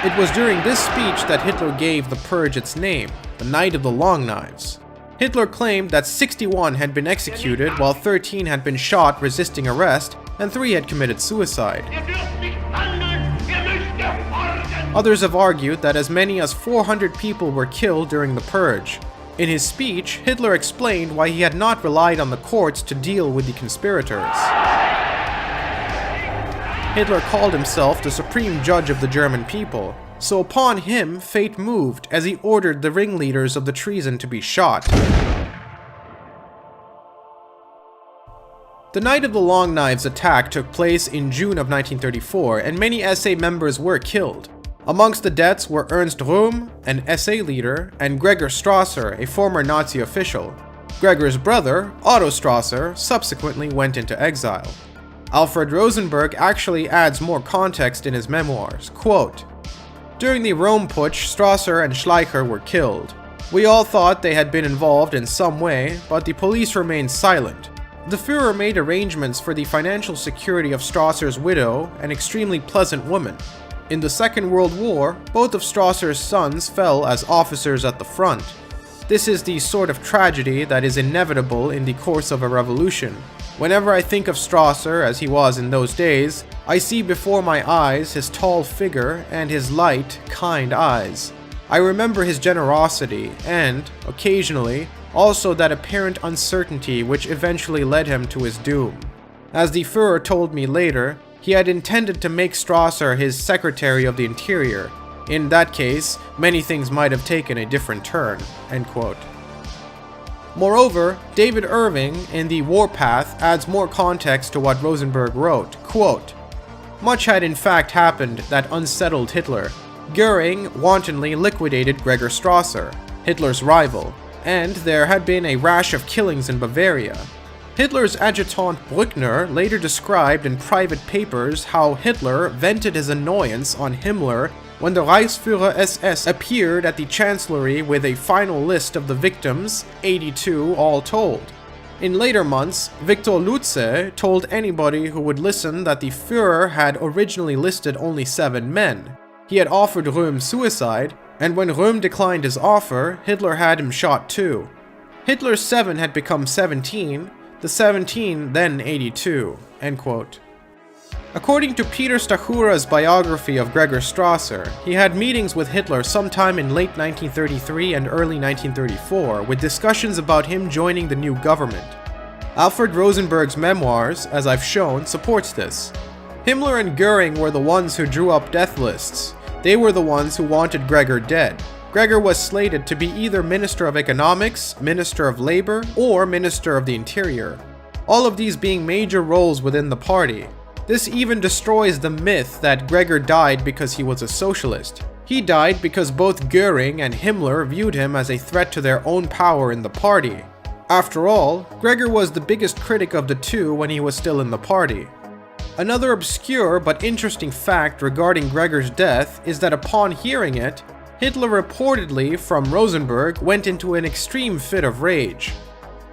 It was during this speech that Hitler gave the purge its name, the Night of the Long Knives. Hitler claimed that 61 had been executed while 13 had been shot resisting arrest and 3 had committed suicide. Others have argued that as many as 400 people were killed during the purge. In his speech, Hitler explained why he had not relied on the courts to deal with the conspirators. Hitler called himself the supreme judge of the German people, so upon him fate moved as he ordered the ringleaders of the treason to be shot. The Night of the Long Knives attack took place in June of 1934 and many SA members were killed. Amongst the deaths were Ernst Röhm, an SA leader, and Gregor Strasser, a former Nazi official. Gregor's brother, Otto Strasser, subsequently went into exile. Alfred Rosenberg actually adds more context in his memoirs. Quote, "During the Rome Putsch, Strasser and Schleicher were killed. We all thought they had been involved in some way, but the police remained silent. The Führer made arrangements for the financial security of Strasser's widow, an extremely pleasant woman. In the Second World War, both of Strasser's sons fell as officers at the front. This is the sort of tragedy that is inevitable in the course of a revolution. Whenever I think of Strasser as he was in those days, I see before my eyes his tall figure and his light, kind eyes. I remember his generosity and, occasionally, also that apparent uncertainty which eventually led him to his doom. As the Führer told me later, he had intended to make Strasser his Secretary of the Interior. In that case, many things might have taken a different turn." End quote. Moreover, David Irving in The Warpath adds more context to what Rosenberg wrote, quote, "Much had in fact happened that unsettled Hitler. Goering wantonly liquidated Gregor Strasser, Hitler's rival, and there had been a rash of killings in Bavaria. Hitler's adjutant Brückner later described in private papers how Hitler vented his annoyance on Himmler when the Reichsführer SS appeared at the Chancellery with a final list of the victims, 82 all told. In later months, Viktor Lutze told anybody who would listen that the Führer had originally listed only 7 men. He had offered Röhm suicide, and when Röhm declined his offer, Hitler had him shot too. Hitler's 7 had become 17, the 17 then 82." End quote. According to Peter Stachura's biography of Gregor Strasser, he had meetings with Hitler sometime in late 1933 and early 1934 with discussions about him joining the new government. Alfred Rosenberg's memoirs, as I've shown, supports this. Himmler and Goering were the ones who drew up death lists. They were the ones who wanted Gregor dead. Gregor was slated to be either Minister of Economics, Minister of Labor, or Minister of the Interior, all of these being major roles within the party. This even destroys the myth that Gregor died because he was a socialist. He died because both Goering and Himmler viewed him as a threat to their own power in the party. After all, Gregor was the biggest critic of the two when he was still in the party. Another obscure but interesting fact regarding Gregor's death is that upon hearing it, Hitler reportedly, from Rosenberg, went into an extreme fit of rage.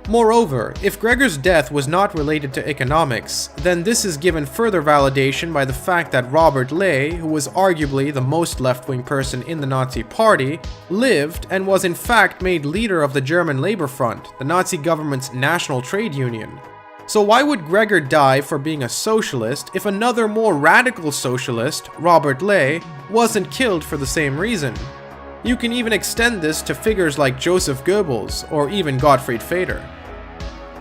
Moreover, if Gregor's death was not related to economics, then this is given further validation by the fact that Robert Ley, who was arguably the most left-wing person in the Nazi Party, lived and was in fact made leader of the German Labor Front, the Nazi government's national trade union. So why would Gregor die for being a socialist if another more radical socialist, Robert Ley, wasn't killed for the same reason? You can even extend this to figures like Joseph Goebbels or even Gottfried Feder.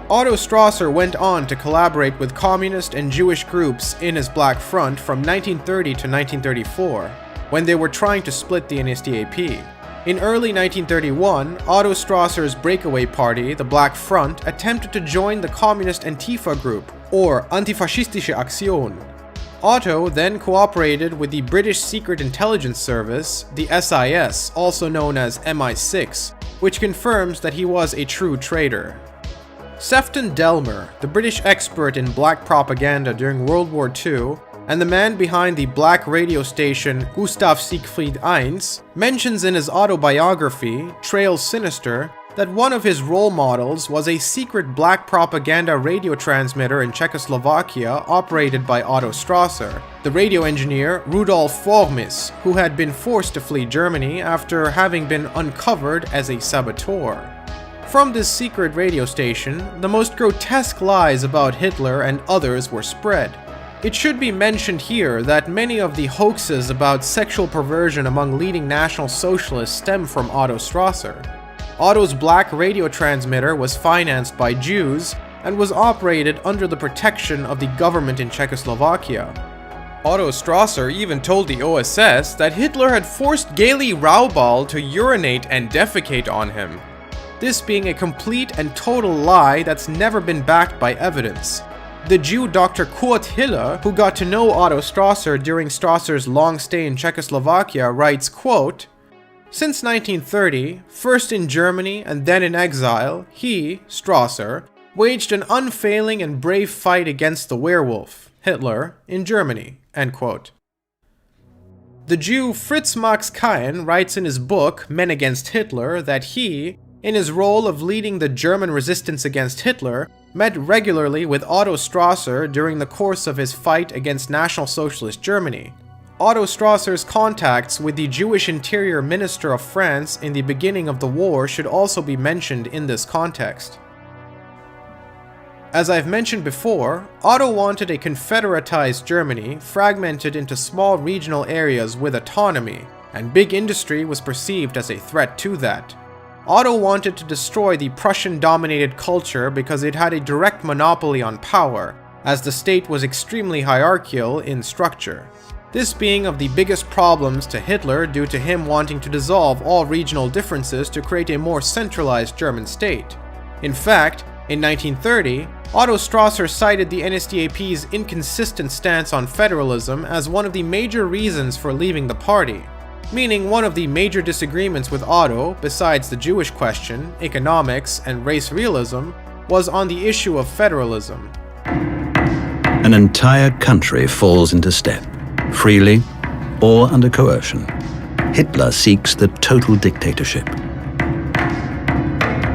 Otto Strasser went on to collaborate with communist and Jewish groups in his Black Front from 1930 to 1934, when they were trying to split the NSDAP. In early 1931, Otto Strasser's breakaway party, the Black Front, attempted to join the communist Antifa group, or Antifaschistische Aktion. Otto then cooperated with the British Secret Intelligence Service, the SIS, also known as MI6, which confirms that he was a true traitor. Sefton Delmer, the British expert in black propaganda during World War II, and the man behind the black radio station Gustav Siegfried I, mentions in his autobiography, Trails Sinister, that one of his role models was a secret black propaganda radio transmitter in Czechoslovakia operated by Otto Strasser, the radio engineer Rudolf Formis, who had been forced to flee Germany after having been uncovered as a saboteur. From this secret radio station, the most grotesque lies about Hitler and others were spread. It should be mentioned here that many of the hoaxes about sexual perversion among leading National Socialists stem from Otto Strasser. Otto's black radio transmitter was financed by Jews and was operated under the protection of the government in Czechoslovakia. Otto Strasser even told the OSS that Hitler had forced Gaily Raubal to urinate and defecate on him. This being a complete and total lie that's never been backed by evidence. The Jew Dr. Kurt Hiller, who got to know Otto Strasser during Strasser's long stay in Czechoslovakia, writes, quote, "Since 1930, first in Germany and then in exile, he, Strasser, waged an unfailing and brave fight against the werewolf, Hitler, in Germany." End quote. The Jew Fritz Max Kain writes in his book Men Against Hitler that he, in his role of leading the German resistance against Hitler, met regularly with Otto Strasser during the course of his fight against National Socialist Germany. Otto Strasser's contacts with the Jewish Interior Minister of France in the beginning of the war should also be mentioned in this context. As I've mentioned before, Otto wanted a confederatized Germany fragmented into small regional areas with autonomy, and big industry was perceived as a threat to that. Otto wanted to destroy the Prussian-dominated culture because it had a direct monopoly on power, as the state was extremely hierarchical in structure. This being of the biggest problems to Hitler due to him wanting to dissolve all regional differences to create a more centralized German state. In fact, in 1930, Otto Strasser cited the NSDAP's inconsistent stance on federalism as one of the major reasons for leaving the party, meaning one of the major disagreements with Otto, besides the Jewish question, economics, and race realism, was on the issue of federalism. An entire country falls into step, freely or under coercion. Hitler seeks the total dictatorship.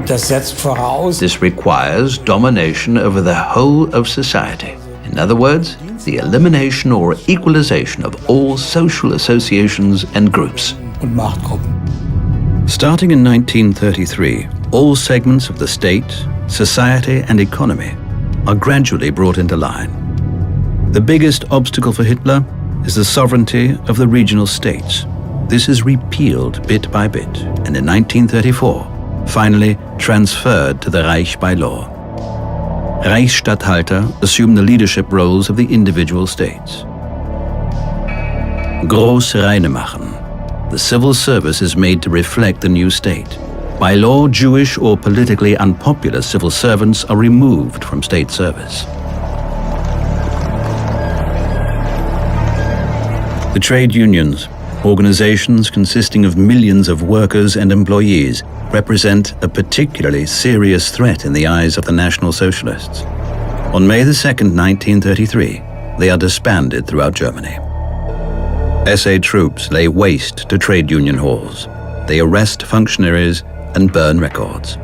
This requires domination over the whole of society. In other words, the elimination or equalization of all social associations and groups. Starting in 1933, all segments of the state, society, and economy are gradually brought into line. The biggest obstacle for Hitler is the sovereignty of the regional states. This is repealed bit by bit, and in 1934, finally transferred to the Reich by law. Reichsstatthalter assume the leadership roles of the individual states. Groß Reinemachen. The civil service is made to reflect the new state. By law, Jewish or politically unpopular civil servants are removed from state service. The trade unions, organizations consisting of millions of workers and employees, represent a particularly serious threat in the eyes of the National Socialists. On May 2, 1933, they are disbanded throughout Germany. SA troops lay waste to trade union halls. They arrest functionaries and burn records.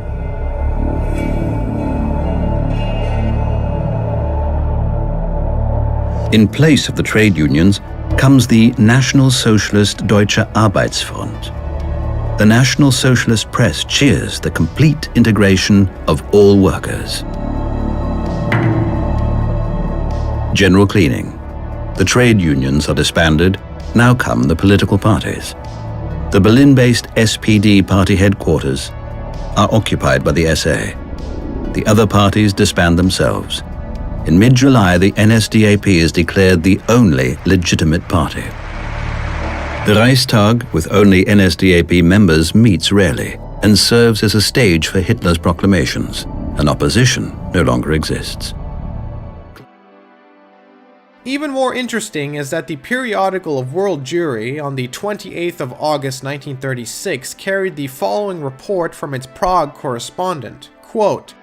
In place of the trade unions comes the National Socialist Deutsche Arbeitsfront. The National Socialist press cheers the complete integration of all workers. General cleaning. The trade unions are disbanded. Now come the political parties. The Berlin-based SPD party headquarters are occupied by the SA. The other parties disband themselves. In mid-July, the NSDAP is declared the only legitimate party. The Reichstag, with only NSDAP members, meets rarely and serves as a stage for Hitler's proclamations. An opposition no longer exists. Even more interesting is that the periodical of World Jewry on the 28th of August 1936 carried the following report from its Prague correspondent, quote,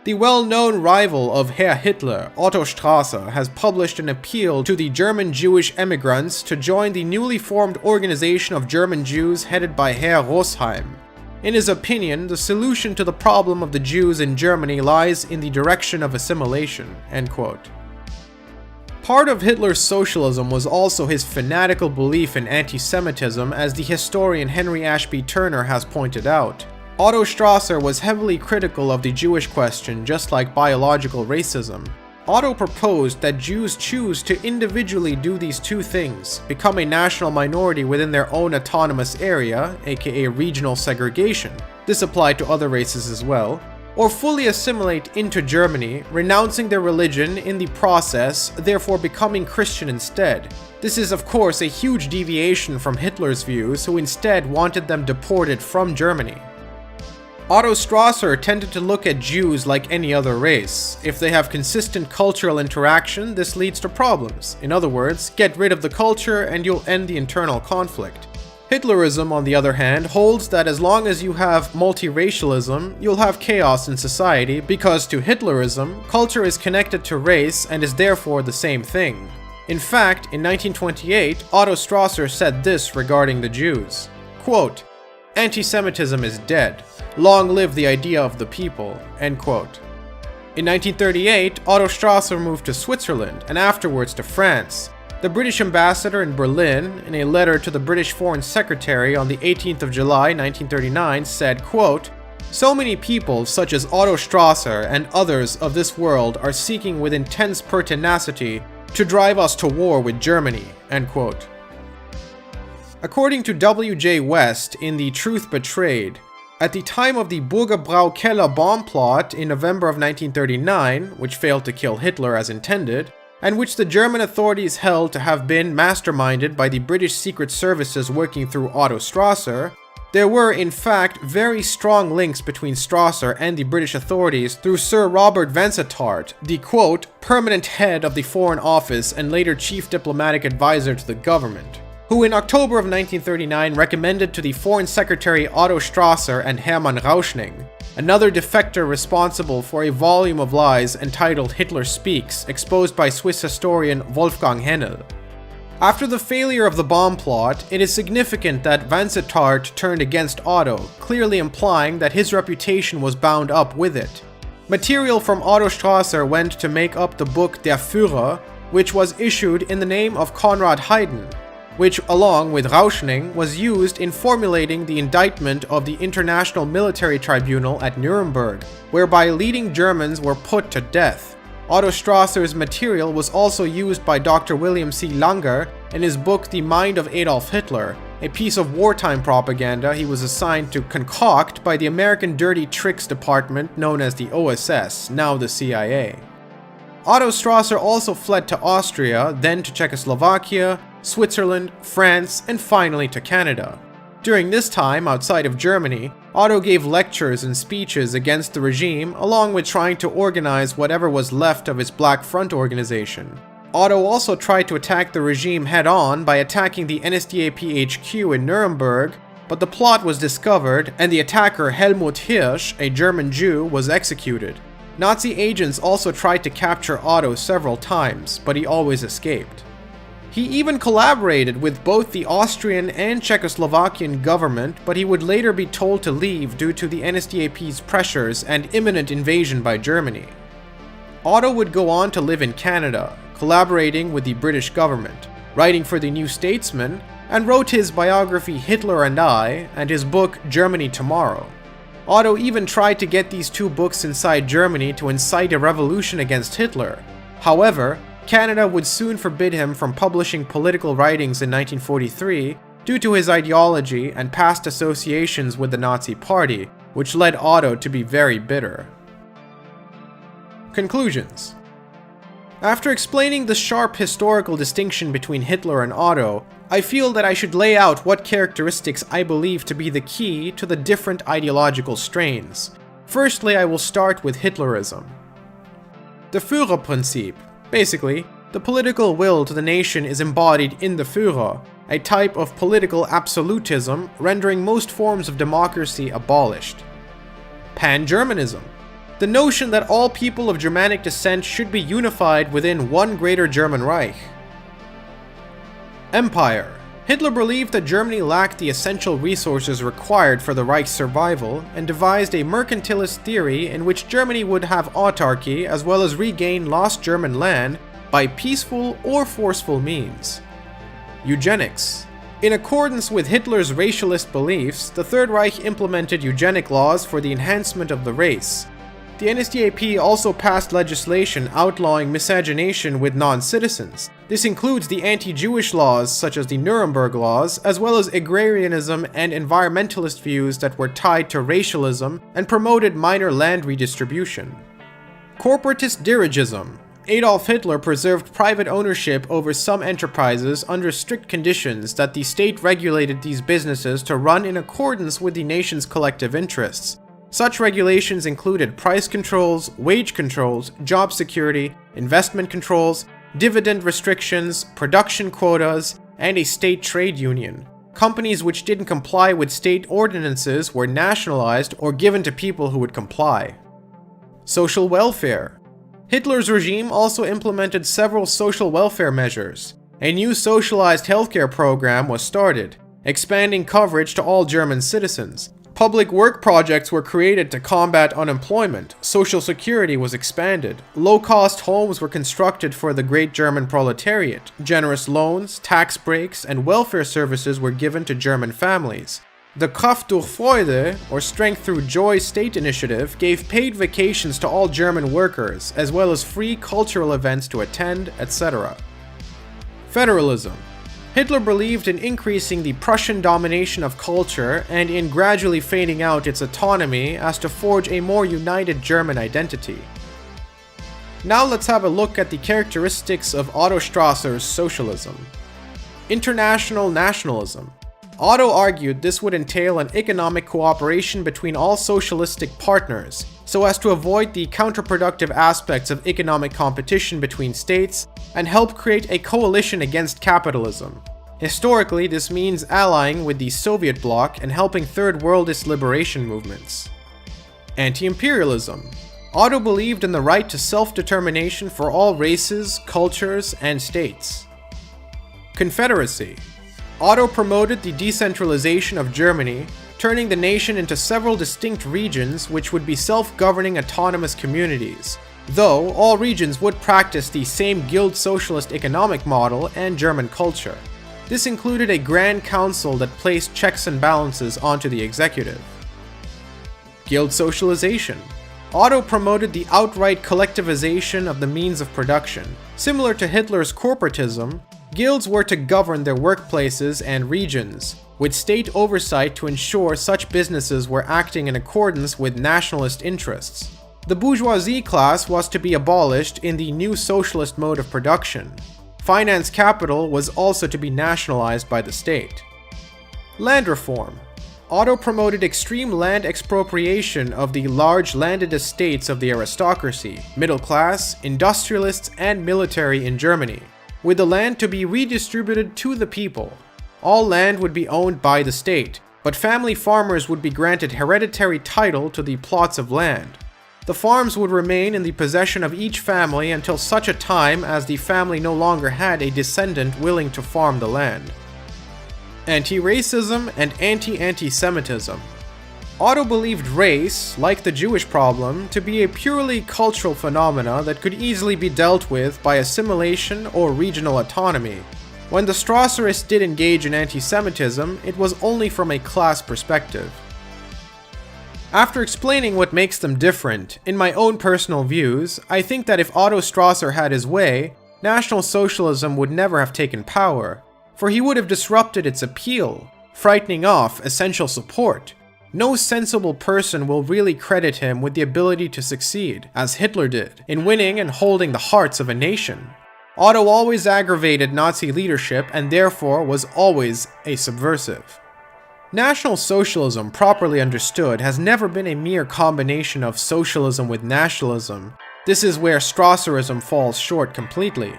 "The well-known rival of Herr Hitler, Otto Strasser, has published an appeal to the German Jewish emigrants to join the newly formed Organization of German Jews headed by Herr Rosheim. In his opinion, the solution to the problem of the Jews in Germany lies in the direction of assimilation." End quote. Part of Hitler's socialism was also his fanatical belief in anti-Semitism, as the historian Henry Ashby Turner has pointed out. Otto Strasser was heavily critical of the Jewish question, just like biological racism. Otto proposed that Jews choose to individually do these two things: become a national minority within their own autonomous area, aka regional segregation. This applied to other races as well. Or fully assimilate into Germany, renouncing their religion in the process, therefore becoming Christian instead. This is of course a huge deviation from Hitler's views, who instead wanted them deported from Germany. Otto Strasser tended to look at Jews like any other race. If they have consistent cultural interaction, this leads to problems. In other words, get rid of the culture and you'll end the internal conflict. Hitlerism, on the other hand, holds that as long as you have multiracialism, you'll have chaos in society, because to Hitlerism, culture is connected to race and is therefore the same thing. In fact, in 1928, Otto Strasser said this regarding the Jews, quote, "Anti-Semitism is dead. Long live the idea of the people." End quote. In 1938, Otto Strasser moved to Switzerland and afterwards to France. The British ambassador in Berlin, in a letter to the British Foreign Secretary on the 18th of July 1939, said, quote, "So many people such as Otto Strasser and others of this world are seeking with intense pertinacity to drive us to war with Germany." End quote. According to W.J. West in The Truth Betrayed, at the time of the Burgerbrau Keller bomb plot in November of 1939, which failed to kill Hitler as intended, and which the German authorities held to have been masterminded by the British secret services working through Otto Strasser, There were, in fact, very strong links between Strasser and the British authorities through Sir Robert Vansittart, the quote, permanent head of the Foreign Office and later chief diplomatic advisor to the government, who in October of 1939 recommended to the Foreign Secretary Otto Strasser and Hermann Rauschning, another defector responsible for a volume of lies entitled Hitler Speaks, exposed by Swiss historian Wolfgang Hennel. After the failure of the bomb plot, it is significant that Vansittart turned against Otto, clearly implying that his reputation was bound up with it. Material from Otto Strasser went to make up the book Der Führer, which was issued in the name of Konrad Haydn, which, along with Rauschning, was used in formulating the indictment of the International Military Tribunal at Nuremberg, whereby leading Germans were put to death. Otto Strasser's material was also used by Dr. William C. Langer in his book The Mind of Adolf Hitler, a piece of wartime propaganda he was assigned to concoct by the American Dirty Tricks Department known as the OSS, now the CIA. Otto Strasser also fled to Austria, then to Czechoslovakia, Switzerland, France, and finally to Canada. During this time, outside of Germany, Otto gave lectures and speeches against the regime, along with trying to organize whatever was left of his Black Front organization. Otto also tried to attack the regime head-on by attacking the NSDAP HQ in Nuremberg, but the plot was discovered, and the attacker Helmut Hirsch, a German Jew, was executed. Nazi agents also tried to capture Otto several times, but he always escaped. He even collaborated with both the Austrian and Czechoslovakian government, but he would later be told to leave due to the NSDAP's pressures and imminent invasion by Germany. Otto would go on to live in Canada, collaborating with the British government, writing for the New Statesman, and wrote his biography Hitler and I and his book Germany Tomorrow. Otto even tried to get these two books inside Germany to incite a revolution against Hitler. However, Canada would soon forbid him from publishing political writings in 1943 due to his ideology and past associations with the Nazi Party, which led Otto to be very bitter. Conclusions. After explaining the sharp historical distinction between Hitler and Otto, I feel that I should lay out what characteristics I believe to be the key to the different ideological strains. Firstly, I will start with Hitlerism. The Führerprinzip. Basically, the political will to the nation is embodied in the Führer, a type of political absolutism rendering most forms of democracy abolished. Pan-Germanism. The notion that all people of Germanic descent should be unified within one greater German Reich. Empire. Hitler believed that Germany lacked the essential resources required for the Reich's survival and devised a mercantilist theory in which Germany would have autarky as well as regain lost German land by peaceful or forceful means. Eugenics. In accordance with Hitler's racialist beliefs, the Third Reich implemented eugenic laws for the enhancement of the race. The NSDAP also passed legislation outlawing miscegenation with non-citizens. This includes the anti-Jewish laws such as the Nuremberg laws, as well as agrarianism and environmentalist views that were tied to racialism and promoted minor land redistribution. Corporatist dirigism. Adolf Hitler preserved private ownership over some enterprises under strict conditions that the state regulated these businesses to run in accordance with the nation's collective interests. Such regulations included price controls, wage controls, job security, investment controls, dividend restrictions, production quotas, and a state trade union. Companies which didn't comply with state ordinances were nationalized or given to people who would comply. Social welfare. Hitler's regime also implemented several social welfare measures. A new socialized healthcare program was started, expanding coverage to all German citizens. Public work projects were created to combat unemployment, social security was expanded, low-cost homes were constructed for the great German proletariat, generous loans, tax breaks, and welfare services were given to German families. The Kraft durch Freude, or Strength Through Joy state initiative, gave paid vacations to all German workers, as well as free cultural events to attend, etc. Federalism. Hitler believed in increasing the Prussian domination of culture and in gradually fading out its autonomy as to forge a more united German identity. Now let's have a look at the characteristics of Otto Strasser's socialism. International nationalism. Otto argued this would entail an economic cooperation between all socialistic partners, so as to avoid the counterproductive aspects of economic competition between states and help create a coalition against capitalism. Historically, this means allying with the Soviet bloc and helping Third Worldist liberation movements. Anti-imperialism. Otto believed in the right to self-determination for all races, cultures, and states. Confederacy. Otto promoted the decentralization of Germany, turning the nation into several distinct regions which would be self-governing autonomous communities, though all regions would practice the same guild socialist economic model and German culture. This included a Grand Council that placed checks and balances onto the executive. Guild socialization. Otto promoted the outright collectivization of the means of production. Similar to Hitler's corporatism, guilds were to govern their workplaces and regions, with state oversight to ensure such businesses were acting in accordance with nationalist interests. The bourgeoisie class was to be abolished in the new socialist mode of production. Finance capital was also to be nationalized by the state. Land reform. Otto promoted extreme land expropriation of the large landed estates of the aristocracy, middle class, industrialists, and military in Germany, with the land to be redistributed to the people. All land would be owned by the state, but family farmers would be granted hereditary title to the plots of land. The farms would remain in the possession of each family until such a time as the family no longer had a descendant willing to farm the land. Anti-racism and anti-anti-Semitism. Otto believed race, like the Jewish problem, to be a purely cultural phenomena that could easily be dealt with by assimilation or regional autonomy. When the Strasserists did engage in anti-Semitism, it was only from a class perspective. After explaining what makes them different, in my own personal views, I think that if Otto Strasser had his way, National Socialism would never have taken power, for he would have disrupted its appeal, frightening off essential support. No sensible person will really credit him with the ability to succeed, as Hitler did, in winning and holding the hearts of a nation. Otto always aggravated Nazi leadership and therefore was always a subversive. National Socialism, properly understood, has never been a mere combination of socialism with nationalism. This is where Strasserism falls short completely.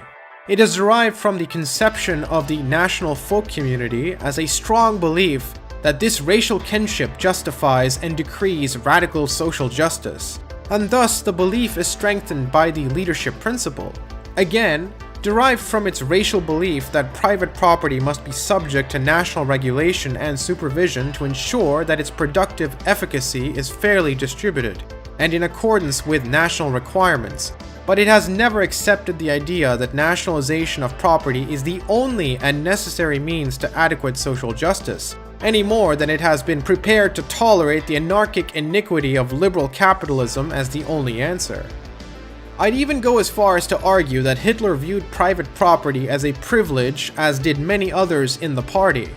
It is derived from the conception of the national folk community as a strong belief that this racial kinship justifies and decrees radical social justice, and thus the belief is strengthened by the leadership principle. Again, derived from its racial belief that private property must be subject to national regulation and supervision to ensure that its productive efficacy is fairly distributed and in accordance with national requirements. But it has never accepted the idea that nationalization of property is the only and necessary means to adequate social justice, any more than it has been prepared to tolerate the anarchic iniquity of liberal capitalism as the only answer. I'd even go as far as to argue that Hitler viewed private property as a privilege, as did many others in the party.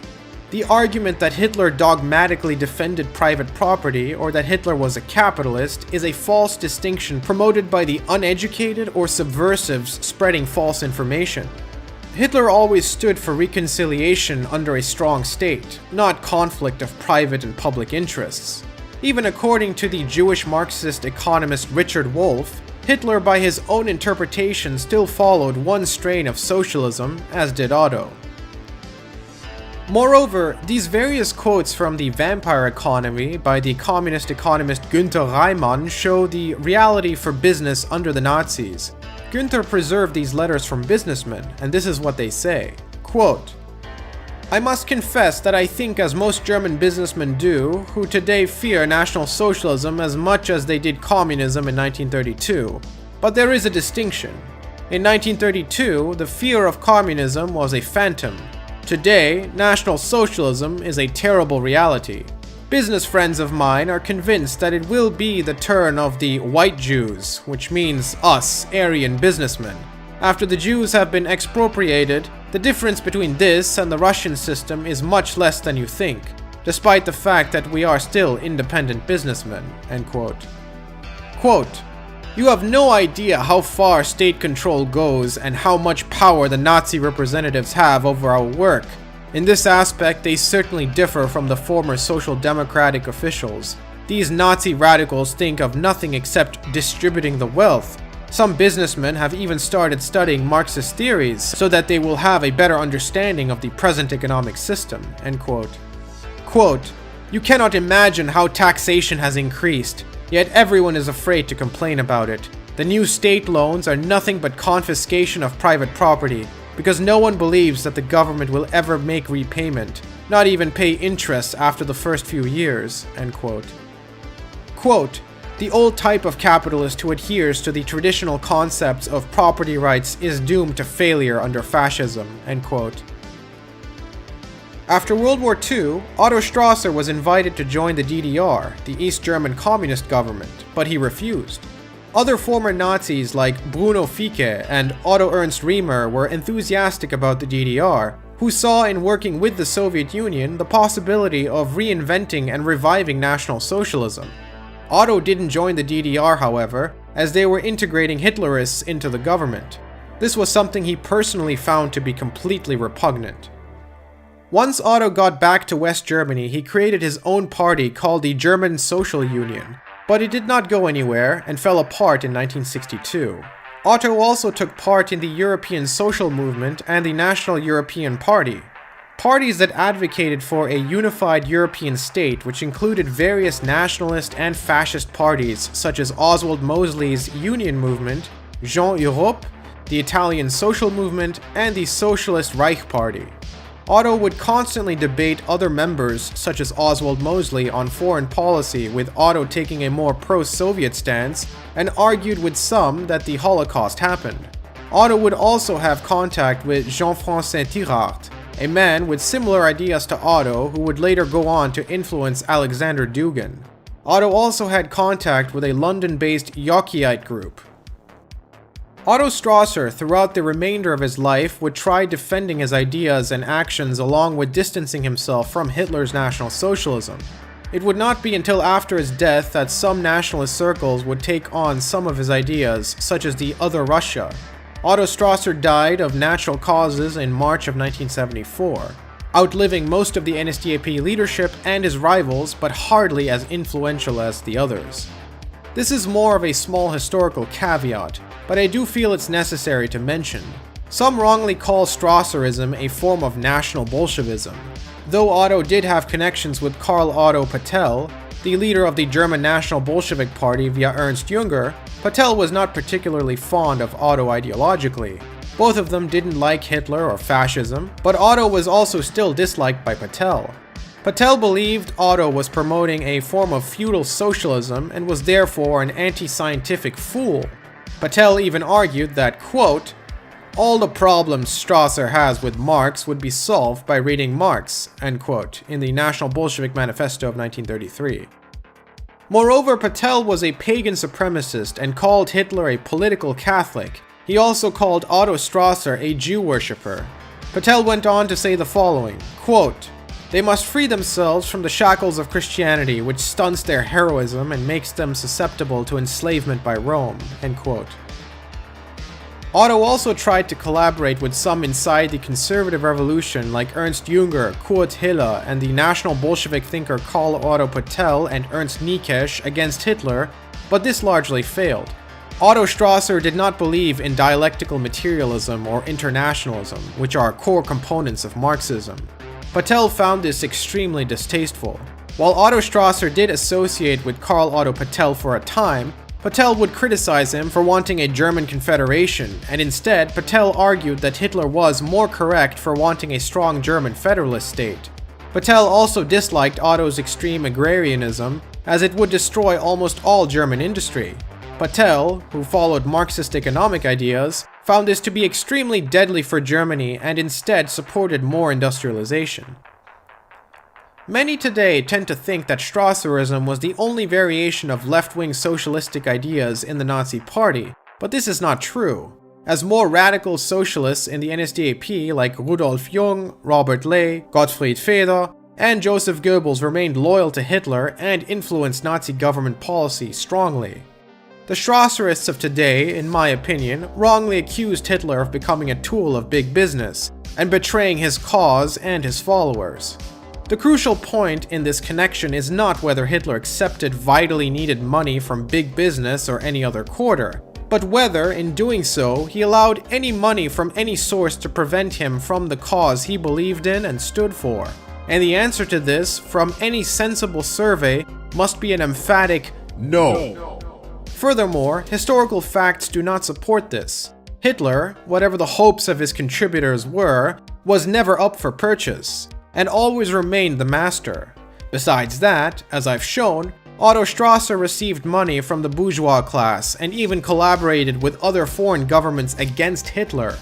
The argument that Hitler dogmatically defended private property or that Hitler was a capitalist is a false distinction promoted by the uneducated or subversives spreading false information. Hitler always stood for reconciliation under a strong state, not conflict of private and public interests. Even according to the Jewish Marxist economist Richard Wolff, Hitler, by his own interpretation, still followed one strain of socialism, as did Otto. Moreover, these various quotes from The Vampire Economy by the communist economist Günther Reimann show the reality for business under the Nazis. Günther preserved these letters from businessmen, and this is what they say. Quote, "I must confess that I think as most German businessmen do, who today fear National Socialism as much as they did communism in 1932. But there is a distinction. In 1932, the fear of communism was a phantom. Today, National Socialism is a terrible reality. Business friends of mine are convinced that it will be the turn of the white Jews, which means us, Aryan businessmen. After the Jews have been expropriated, the difference between this and the Russian system is much less than you think, despite the fact that we are still independent businessmen." End quote. Quote, "You have no idea how far state control goes and how much power the Nazi representatives have over our work. In this aspect, they certainly differ from the former social democratic officials. These Nazi radicals think of nothing except distributing the wealth. Some businessmen have even started studying Marxist theories so that they will have a better understanding of the present economic system." End quote. Quote, "You cannot imagine how taxation has increased, yet everyone is afraid to complain about it. The new state loans are nothing but confiscation of private property, because no one believes that the government will ever make repayment, not even pay interest after the first few years." End quote. Quote, "The old type of capitalist who adheres to the traditional concepts of property rights is doomed to failure under fascism." End quote. After World War II, Otto Strasser was invited to join the DDR, the East German Communist government, but he refused. Other former Nazis like Bruno Ficke and Otto Ernst Riemer were enthusiastic about the DDR, who saw in working with the Soviet Union the possibility of reinventing and reviving National Socialism. Otto didn't join the DDR, however, as they were integrating Hitlerists into the government. This was something he personally found to be completely repugnant. Once Otto got back to West Germany, he created his own party called the German Social Union, but it did not go anywhere and fell apart in 1962. Otto also took part in the European Social Movement and the National European Party, parties that advocated for a unified European state which included various nationalist and fascist parties such as Oswald Mosley's Union Movement, Jean Europe, the Italian Social Movement, and the Socialist Reich Party. Otto would constantly debate other members such as Oswald Mosley on foreign policy, with Otto taking a more pro-Soviet stance, and argued with some that the Holocaust happened. Otto would also have contact with Jean-François Saint-Tirard, a man with similar ideas to Otto who would later go on to influence Alexander Dugin. Otto also had contact with a London-based Jockeyite group. Otto Strasser, throughout the remainder of his life, would try defending his ideas and actions along with distancing himself from Hitler's National Socialism. It would not be until after his death that some nationalist circles would take on some of his ideas, such as the Other Russia. Otto Strasser died of natural causes in March of 1974, outliving most of the NSDAP leadership and his rivals, but hardly as influential as the others. This is more of a small historical caveat, but I do feel it's necessary to mention. Some wrongly call Strasserism a form of National Bolshevism. Though Otto did have connections with Karl Otto Patel, the leader of the German National Bolshevik Party via Ernst Jünger, Patel was not particularly fond of Otto ideologically. Both of them didn't like Hitler or fascism, but Otto was also still disliked by Patel. Patel believed Otto was promoting a form of feudal socialism and was therefore an anti-scientific fool. Patel even argued that, quote, "all the problems Strasser has with Marx would be solved by reading Marx," end quote, in the National Bolshevik Manifesto of 1933. Moreover, Patel was a pagan supremacist and called Hitler a political Catholic. He also called Otto Strasser a Jew worshipper. Patel went on to say the following, quote, "They must free themselves from the shackles of Christianity, which stunts their heroism and makes them susceptible to enslavement by Rome," end quote. Otto also tried to collaborate with some inside the conservative revolution like Ernst Jünger, Kurt Hiller, and the National Bolshevik thinker Karl Otto Patel and Ernst Niekesch against Hitler, but this largely failed. Otto Strasser did not believe in dialectical materialism or internationalism, which are core components of Marxism. Patel found this extremely distasteful. While Otto Strasser did associate with Karl Otto Patel for a time, Patel would criticize him for wanting a German confederation, and instead Patel argued that Hitler was more correct for wanting a strong German federalist state. Patel also disliked Otto's extreme agrarianism, as it would destroy almost all German industry. Patel, who followed Marxist economic ideas, found this to be extremely deadly for Germany and instead supported more industrialization. Many today tend to think that Strasserism was the only variation of left-wing socialistic ideas in the Nazi Party, but this is not true, as more radical socialists in the NSDAP like Rudolf Jung, Robert Ley, Gottfried Feder, and Joseph Goebbels remained loyal to Hitler and influenced Nazi government policy strongly. The Strasserists of today, in my opinion, wrongly accused Hitler of becoming a tool of big business, and betraying his cause and his followers. The crucial point in this connection is not whether Hitler accepted vitally needed money from big business or any other quarter, but whether, in doing so, he allowed any money from any source to prevent him from the cause he believed in and stood for. And the answer to this, from any sensible survey, must be an emphatic no. Furthermore, historical facts do not support this. Hitler, whatever the hopes of his contributors were, was never up for purchase, and always remained the master. Besides that, as I've shown, Otto Strasser received money from the bourgeois class and even collaborated with other foreign governments against Hitler,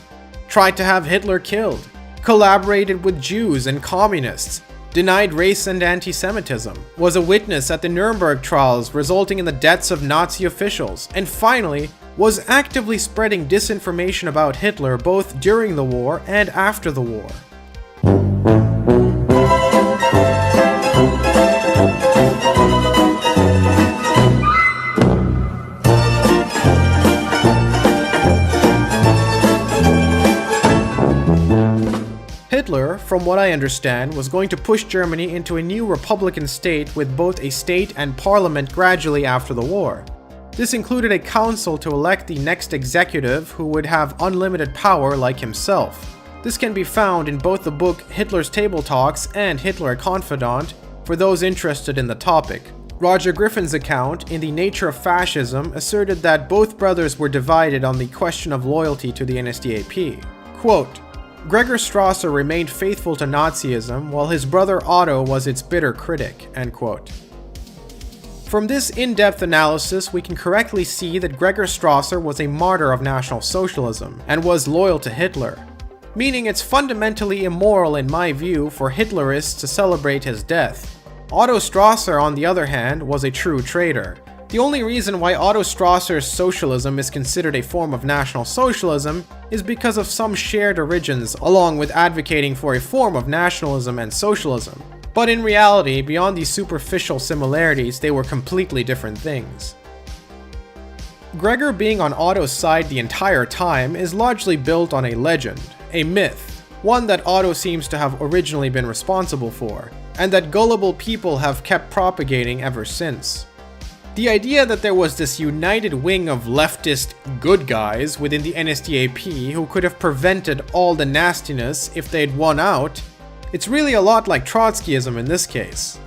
tried to have Hitler killed, collaborated with Jews and communists, denied race and anti-Semitism, was a witness at the Nuremberg trials resulting in the deaths of Nazi officials, and finally, was actively spreading disinformation about Hitler both during the war and after the war. Hitler, from what I understand, was going to push Germany into a new republican state with both a state and parliament gradually after the war. This included a council to elect the next executive who would have unlimited power like himself. This can be found in both the book Hitler's Table Talks and Hitler a Confidant for those interested in the topic. Roger Griffin's account in The Nature of Fascism asserted that both brothers were divided on the question of loyalty to the NSDAP. Quote, Gregor Strasser remained faithful to Nazism while his brother Otto was its bitter critic, end quote. From this in-depth analysis, we can correctly see that Gregor Strasser was a martyr of National Socialism and was loyal to Hitler, meaning it's fundamentally immoral in my view for Hitlerists to celebrate his death. Otto Strasser, on the other hand, was a true traitor. The only reason why Otto Strasser's socialism is considered a form of National Socialism is because of some shared origins along with advocating for a form of nationalism and socialism. But in reality, beyond these superficial similarities, they were completely different things. Gregor being on Otto's side the entire time is largely built on a legend, a myth, one that Otto seems to have originally been responsible for, and that gullible people have kept propagating ever since. The idea that there was this united wing of leftist good guys within the NSDAP who could have prevented all the nastiness if they'd won out, it's really a lot like Trotskyism in this case.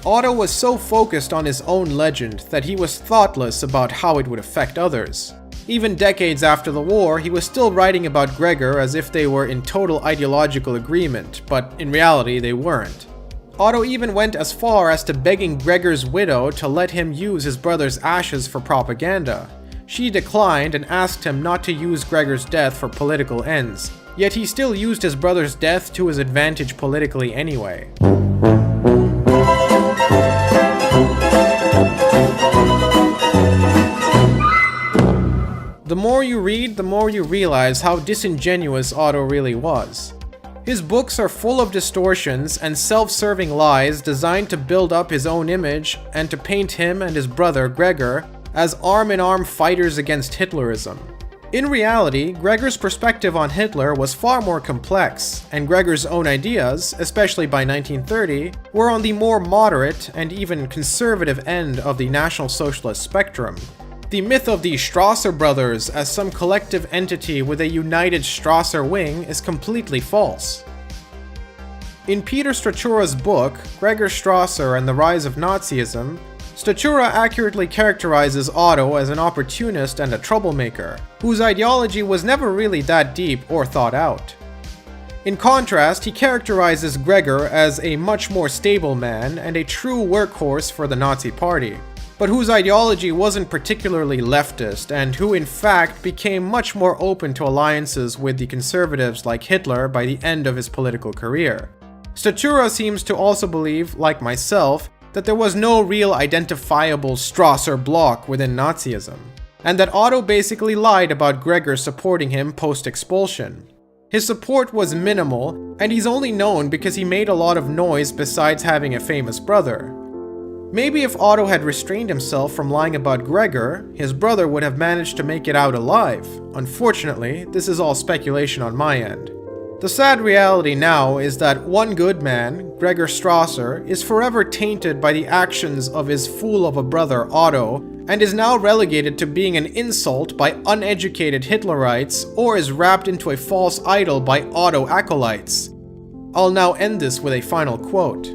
Otto was so focused on his own legend that he was thoughtless about how it would affect others. Even decades after the war, he was still writing about Gregor as if they were in total ideological agreement, but in reality they weren't. Otto even went as far as to begging Gregor's widow to let him use his brother's ashes for propaganda. She declined and asked him not to use Gregor's death for political ends, yet he still used his brother's death to his advantage politically anyway. The more you read, the more you realize how disingenuous Otto really was. His books are full of distortions and self-serving lies designed to build up his own image and to paint him and his brother, Gregor, as arm-in-arm fighters against Hitlerism. In reality, Gregor's perspective on Hitler was far more complex, and Gregor's own ideas, especially by 1930, were on the more moderate and even conservative end of the National Socialist spectrum. The myth of the Strasser brothers as some collective entity with a united Strasser wing is completely false. In Peter Stachura's book, Gregor Strasser and the Rise of Nazism, Stachura accurately characterizes Otto as an opportunist and a troublemaker, whose ideology was never really that deep or thought out. In contrast, he characterizes Gregor as a much more stable man and a true workhorse for the Nazi Party, but whose ideology wasn't particularly leftist and who in fact became much more open to alliances with the conservatives like Hitler by the end of his political career. Stachura seems to also believe, like myself, that there was no real identifiable Strasser bloc within Nazism, and that Otto basically lied about Gregor supporting him post-expulsion. His support was minimal, and he's only known because he made a lot of noise besides having a famous brother. Maybe if Otto had restrained himself from lying about Gregor, his brother would have managed to make it out alive. Unfortunately, this is all speculation on my end. The sad reality now is that one good man, Gregor Strasser, is forever tainted by the actions of his fool of a brother Otto, and is now relegated to being an insult by uneducated Hitlerites, or is wrapped into a false idol by Otto acolytes. I'll now end this with a final quote.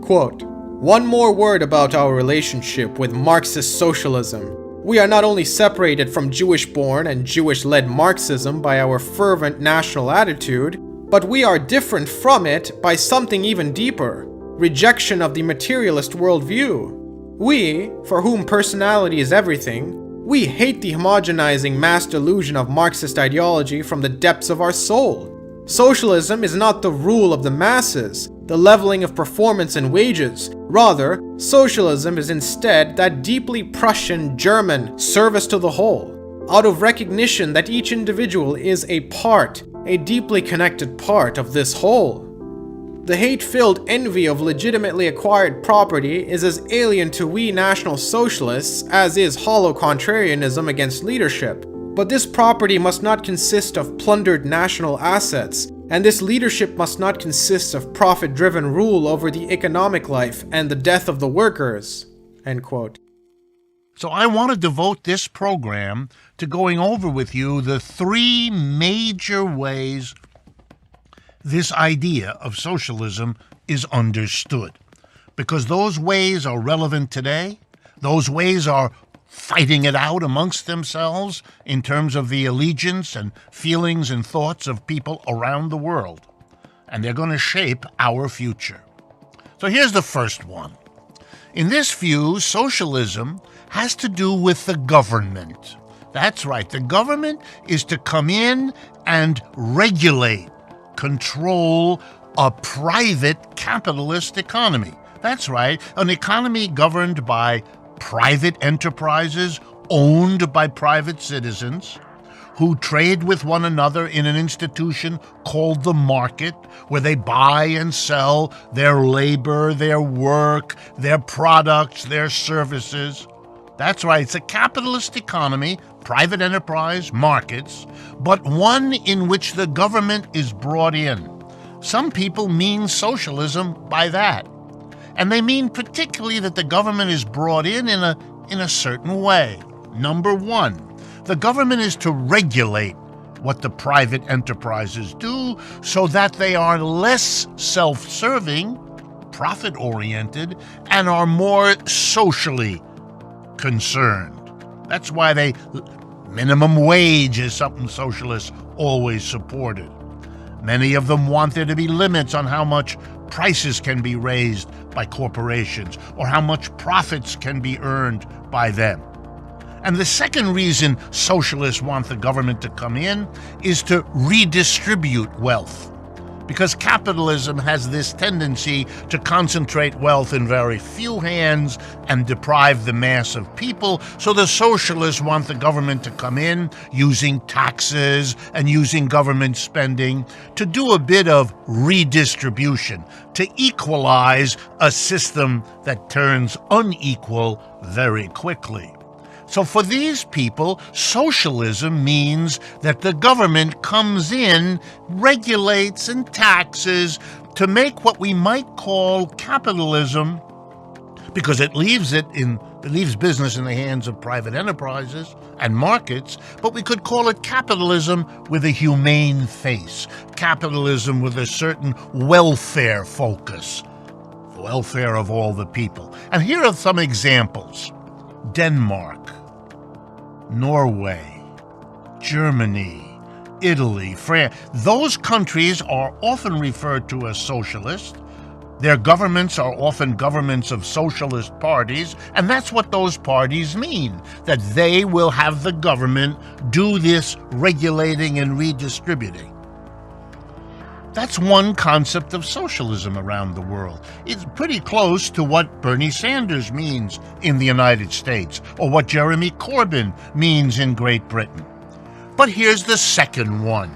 Quote, "One more word about our relationship with Marxist socialism. We are not only separated from Jewish-born and Jewish-led Marxism by our fervent national attitude, but we are different from it by something even deeper: rejection of the materialist worldview. We, for whom personality is everything, we hate the homogenizing mass delusion of Marxist ideology from the depths of our soul. Socialism is not the rule of the masses, the leveling of performance and wages. Rather, socialism is instead that deeply Prussian, German service to the whole, out of recognition that each individual is a part, a deeply connected part of this whole. The hate-filled envy of legitimately acquired property is as alien to we National Socialists as is hollow contrarianism against leadership. But this property must not consist of plundered national assets, and this leadership must not consist of profit-driven rule over the economic life and the death of the workers." End quote. So I want to devote this program to going over with you the three major ways this idea of socialism is understood, because those ways are relevant today. Those ways are fighting it out amongst themselves in terms of the allegiance and feelings and thoughts of people around the world. And they're going to shape our future. So here's the first one. In this view, socialism has to do with the government. That's right. The government is to come in and regulate, control a private capitalist economy. That's right. An economy governed by private enterprises owned by private citizens who trade with one another in an institution called the market, where they buy and sell their labor, their work, their products, their services. That's right, it's a capitalist economy, private enterprise, markets, but one in which the government is brought in. Some people mean socialism by that. And they mean particularly that the government is brought in a certain way. Number one, the government is to regulate what the private enterprises do so that they are less self-serving, profit-oriented, and are more socially concerned. That's why minimum wage is something socialists always supported. Many of them want there to be limits on how much prices can be raised by corporations or how much profits can be earned by them. And the second reason socialists want the government to come in is to redistribute wealth, because capitalism has this tendency to concentrate wealth in very few hands and deprive the mass of people. So the socialists want the government to come in using taxes and using government spending to do a bit of redistribution, to equalize a system that turns unequal very quickly. So for these people, socialism means that the government comes in, regulates and taxes to make what we might call capitalism, because it leaves business in the hands of private enterprises and markets, but we could call it capitalism with a humane face, capitalism with a certain welfare focus, the welfare of all the people. And here are some examples. Denmark, Norway, Germany, Italy, France. Those countries are often referred to as socialist. Their governments are often governments of socialist parties, and that's what those parties mean, that they will have the government do this regulating and redistributing. That's one concept of socialism around the world. It's pretty close to what Bernie Sanders means in the United States, or what Jeremy Corbyn means in Great Britain. But here's the second one.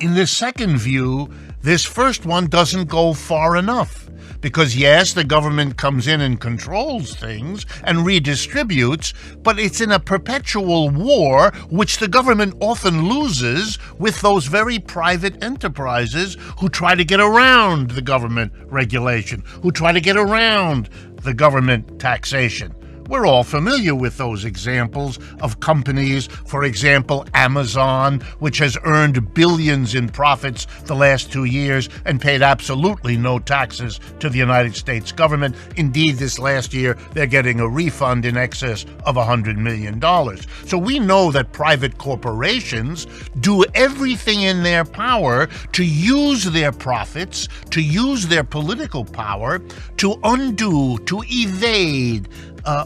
In the second view, this first one doesn't go far enough. Because yes, the government comes in and controls things and redistributes, but it's in a perpetual war which the government often loses with those very private enterprises who try to get around the government regulation, who try to get around the government taxation. We're all familiar with those examples of companies, for example, Amazon, which has earned billions in profits the last 2 years and paid absolutely no taxes to the United States government. Indeed, this last year, they're getting a refund in excess of $100 million. So we know that private corporations do everything in their power to use their profits, to use their political power, to undo, to evade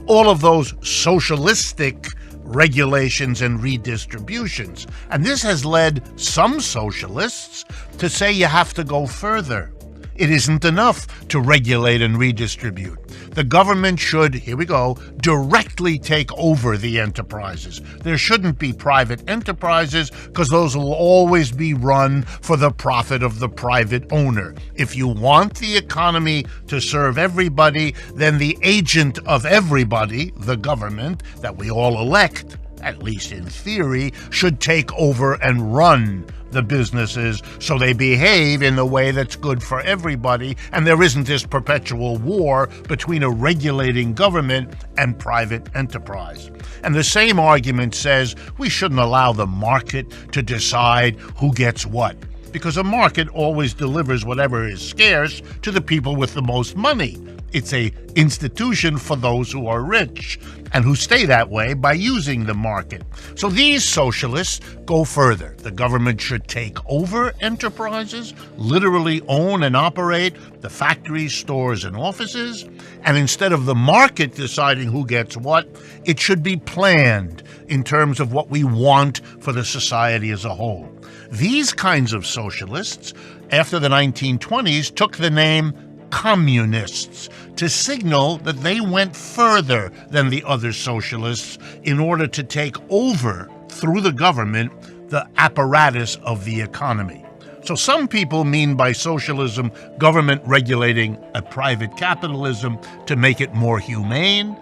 all of those socialistic regulations and redistributions. And this has led some socialists to say you have to go further. It isn't enough to regulate and redistribute. The government should, here we go, directly take over the enterprises. There shouldn't be private enterprises because those will always be run for the profit of the private owner. If you want the economy to serve everybody, then the agent of everybody, the government that we all elect, at least in theory, should take over and run the businesses so they behave in the way that's good for everybody, and there isn't this perpetual war between a regulating government and private enterprise. And the same argument says we shouldn't allow the market to decide who gets what, because a market always delivers whatever is scarce to the people with the most money. It's an institution for those who are rich and who stay that way by using the market. So these socialists go further. The government should take over enterprises, literally own and operate the factories, stores, and offices, and instead of the market deciding who gets what, it should be planned in terms of what we want for the society as a whole. These kinds of socialists, after the 1920s, took the name communists to signal that they went further than the other socialists in order to take over, through the government, the apparatus of the economy. So some people mean by socialism government regulating a private capitalism to make it more humane,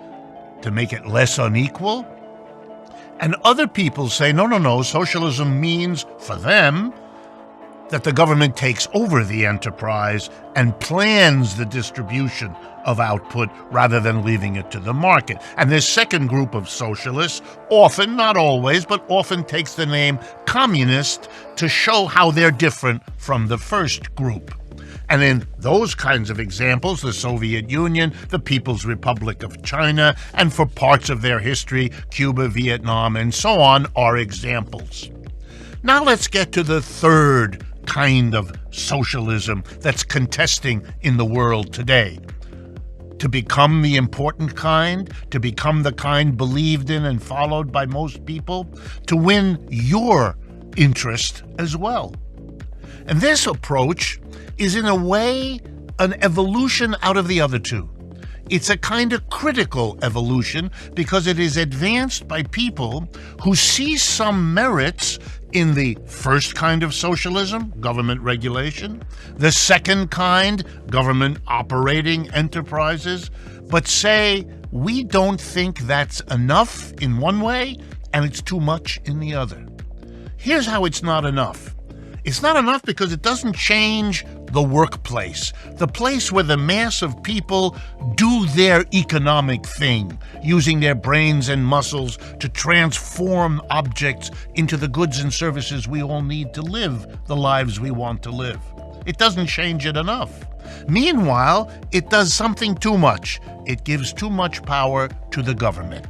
to make it less unequal. And other people say, no, socialism means, for them, that the government takes over the enterprise and plans the distribution of output rather than leaving it to the market. And this second group of socialists often, not always, but often takes the name communist to show how they're different from the first group. And in those kinds of examples, the Soviet Union, the People's Republic of China, and for parts of their history, Cuba, Vietnam, and so on, are examples. Now let's get to the third kind of socialism that's contesting in the world today. To become the important kind, to become the kind believed in and followed by most people, to win your interest as well. And this approach is in a way an evolution out of the other two. It's a kind of critical evolution because it is advanced by people who see some merits in the first kind of socialism, government regulation, the second kind, government operating enterprises, but say we don't think that's enough in one way and it's too much in the other. Here's how it's not enough. It's not enough because it doesn't change the workplace, the place where the mass of people do their economic thing, using their brains and muscles to transform objects into the goods and services we all need to live the lives we want to live. It doesn't change it enough. Meanwhile, it does something too much. It gives too much power to the government.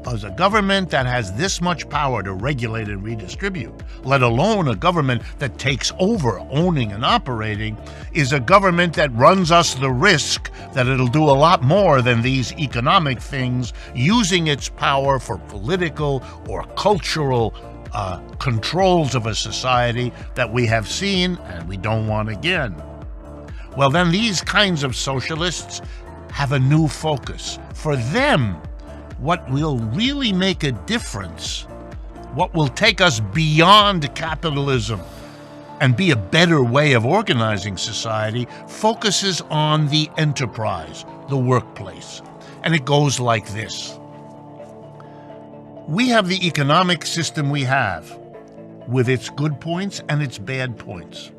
As a government that has this much power to regulate and redistribute, let alone a government that takes over owning and operating, is a government that runs us the risk that it'll do a lot more than these economic things, using its power for political or cultural controls of a society that we have seen and we don't want again. Well, then these kinds of socialists have a new focus. For them, what will really make a difference, what will take us beyond capitalism and be a better way of organizing society focuses on the enterprise, the workplace. And it goes like this. We have the economic system we have, with its good points and its bad points,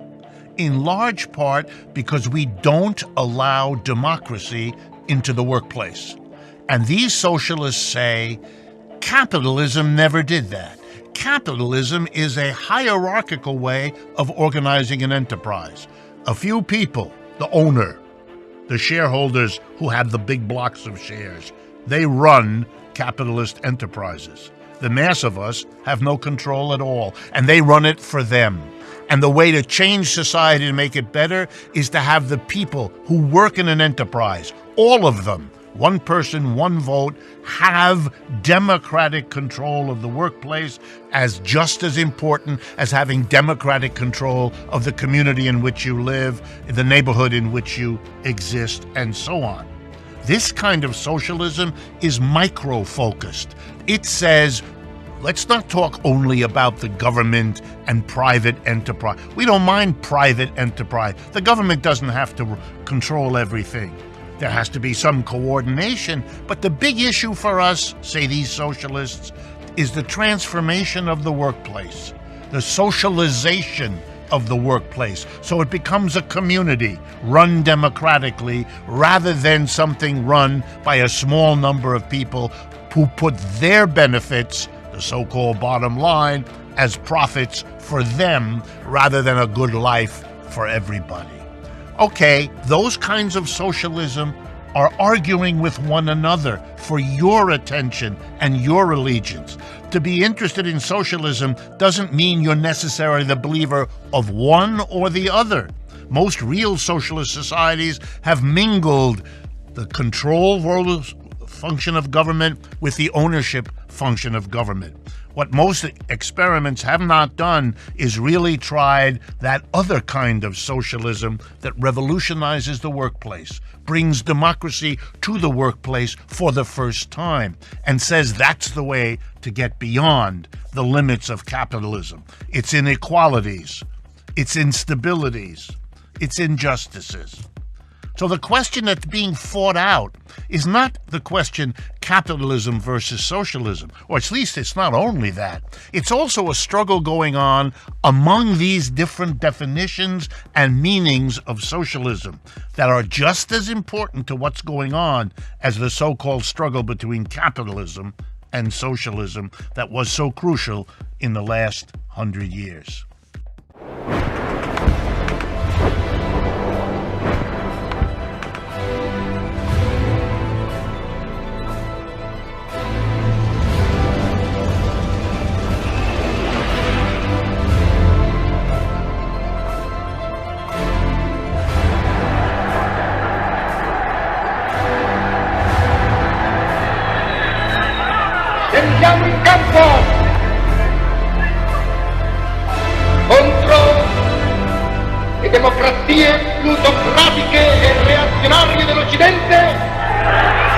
in large part because we don't allow democracy into the workplace. And these socialists say, capitalism never did that. Capitalism is a hierarchical way of organizing an enterprise. A few people, the owner, the shareholders who have the big blocks of shares, they run capitalist enterprises. The mass of us have no control at all, and they run it for them. And the way to change society to make it better is to have the people who work in an enterprise, all of them, one person, one vote, have democratic control of the workplace as just as important as having democratic control of the community in which you live, the neighborhood in which you exist, and so on. This kind of socialism is micro-focused. It says, let's not talk only about the government and private enterprise. We don't mind private enterprise. The government doesn't have to control everything. There has to be some coordination, but the big issue for us, say these socialists, is the transformation of the workplace, the socialization of the workplace, so it becomes a community run democratically rather than something run by a small number of people who put their benefits, the so-called bottom line, as profits for them rather than a good life for everybody. Okay, those kinds of socialism are arguing with one another for your attention and your allegiance. To be interested in socialism doesn't mean you're necessarily the believer of one or the other. Most real socialist societies have mingled the control function of government with the ownership function of government. What most experiments have not done is really tried that other kind of socialism that revolutionizes the workplace, brings democracy to the workplace for the first time, and says that's the way to get beyond the limits of capitalism, its inequalities, its instabilities, its injustices. So the question that's being fought out is not the question capitalism versus socialism, or at least it's not only that. It's also a struggle going on among these different definitions and meanings of socialism that are just as important to what's going on as the so-called struggle between capitalism and socialism that was so crucial in the last 100 years. Scendiamo in campo contro le democrazie plutocratiche e reazionarie dell'Occidente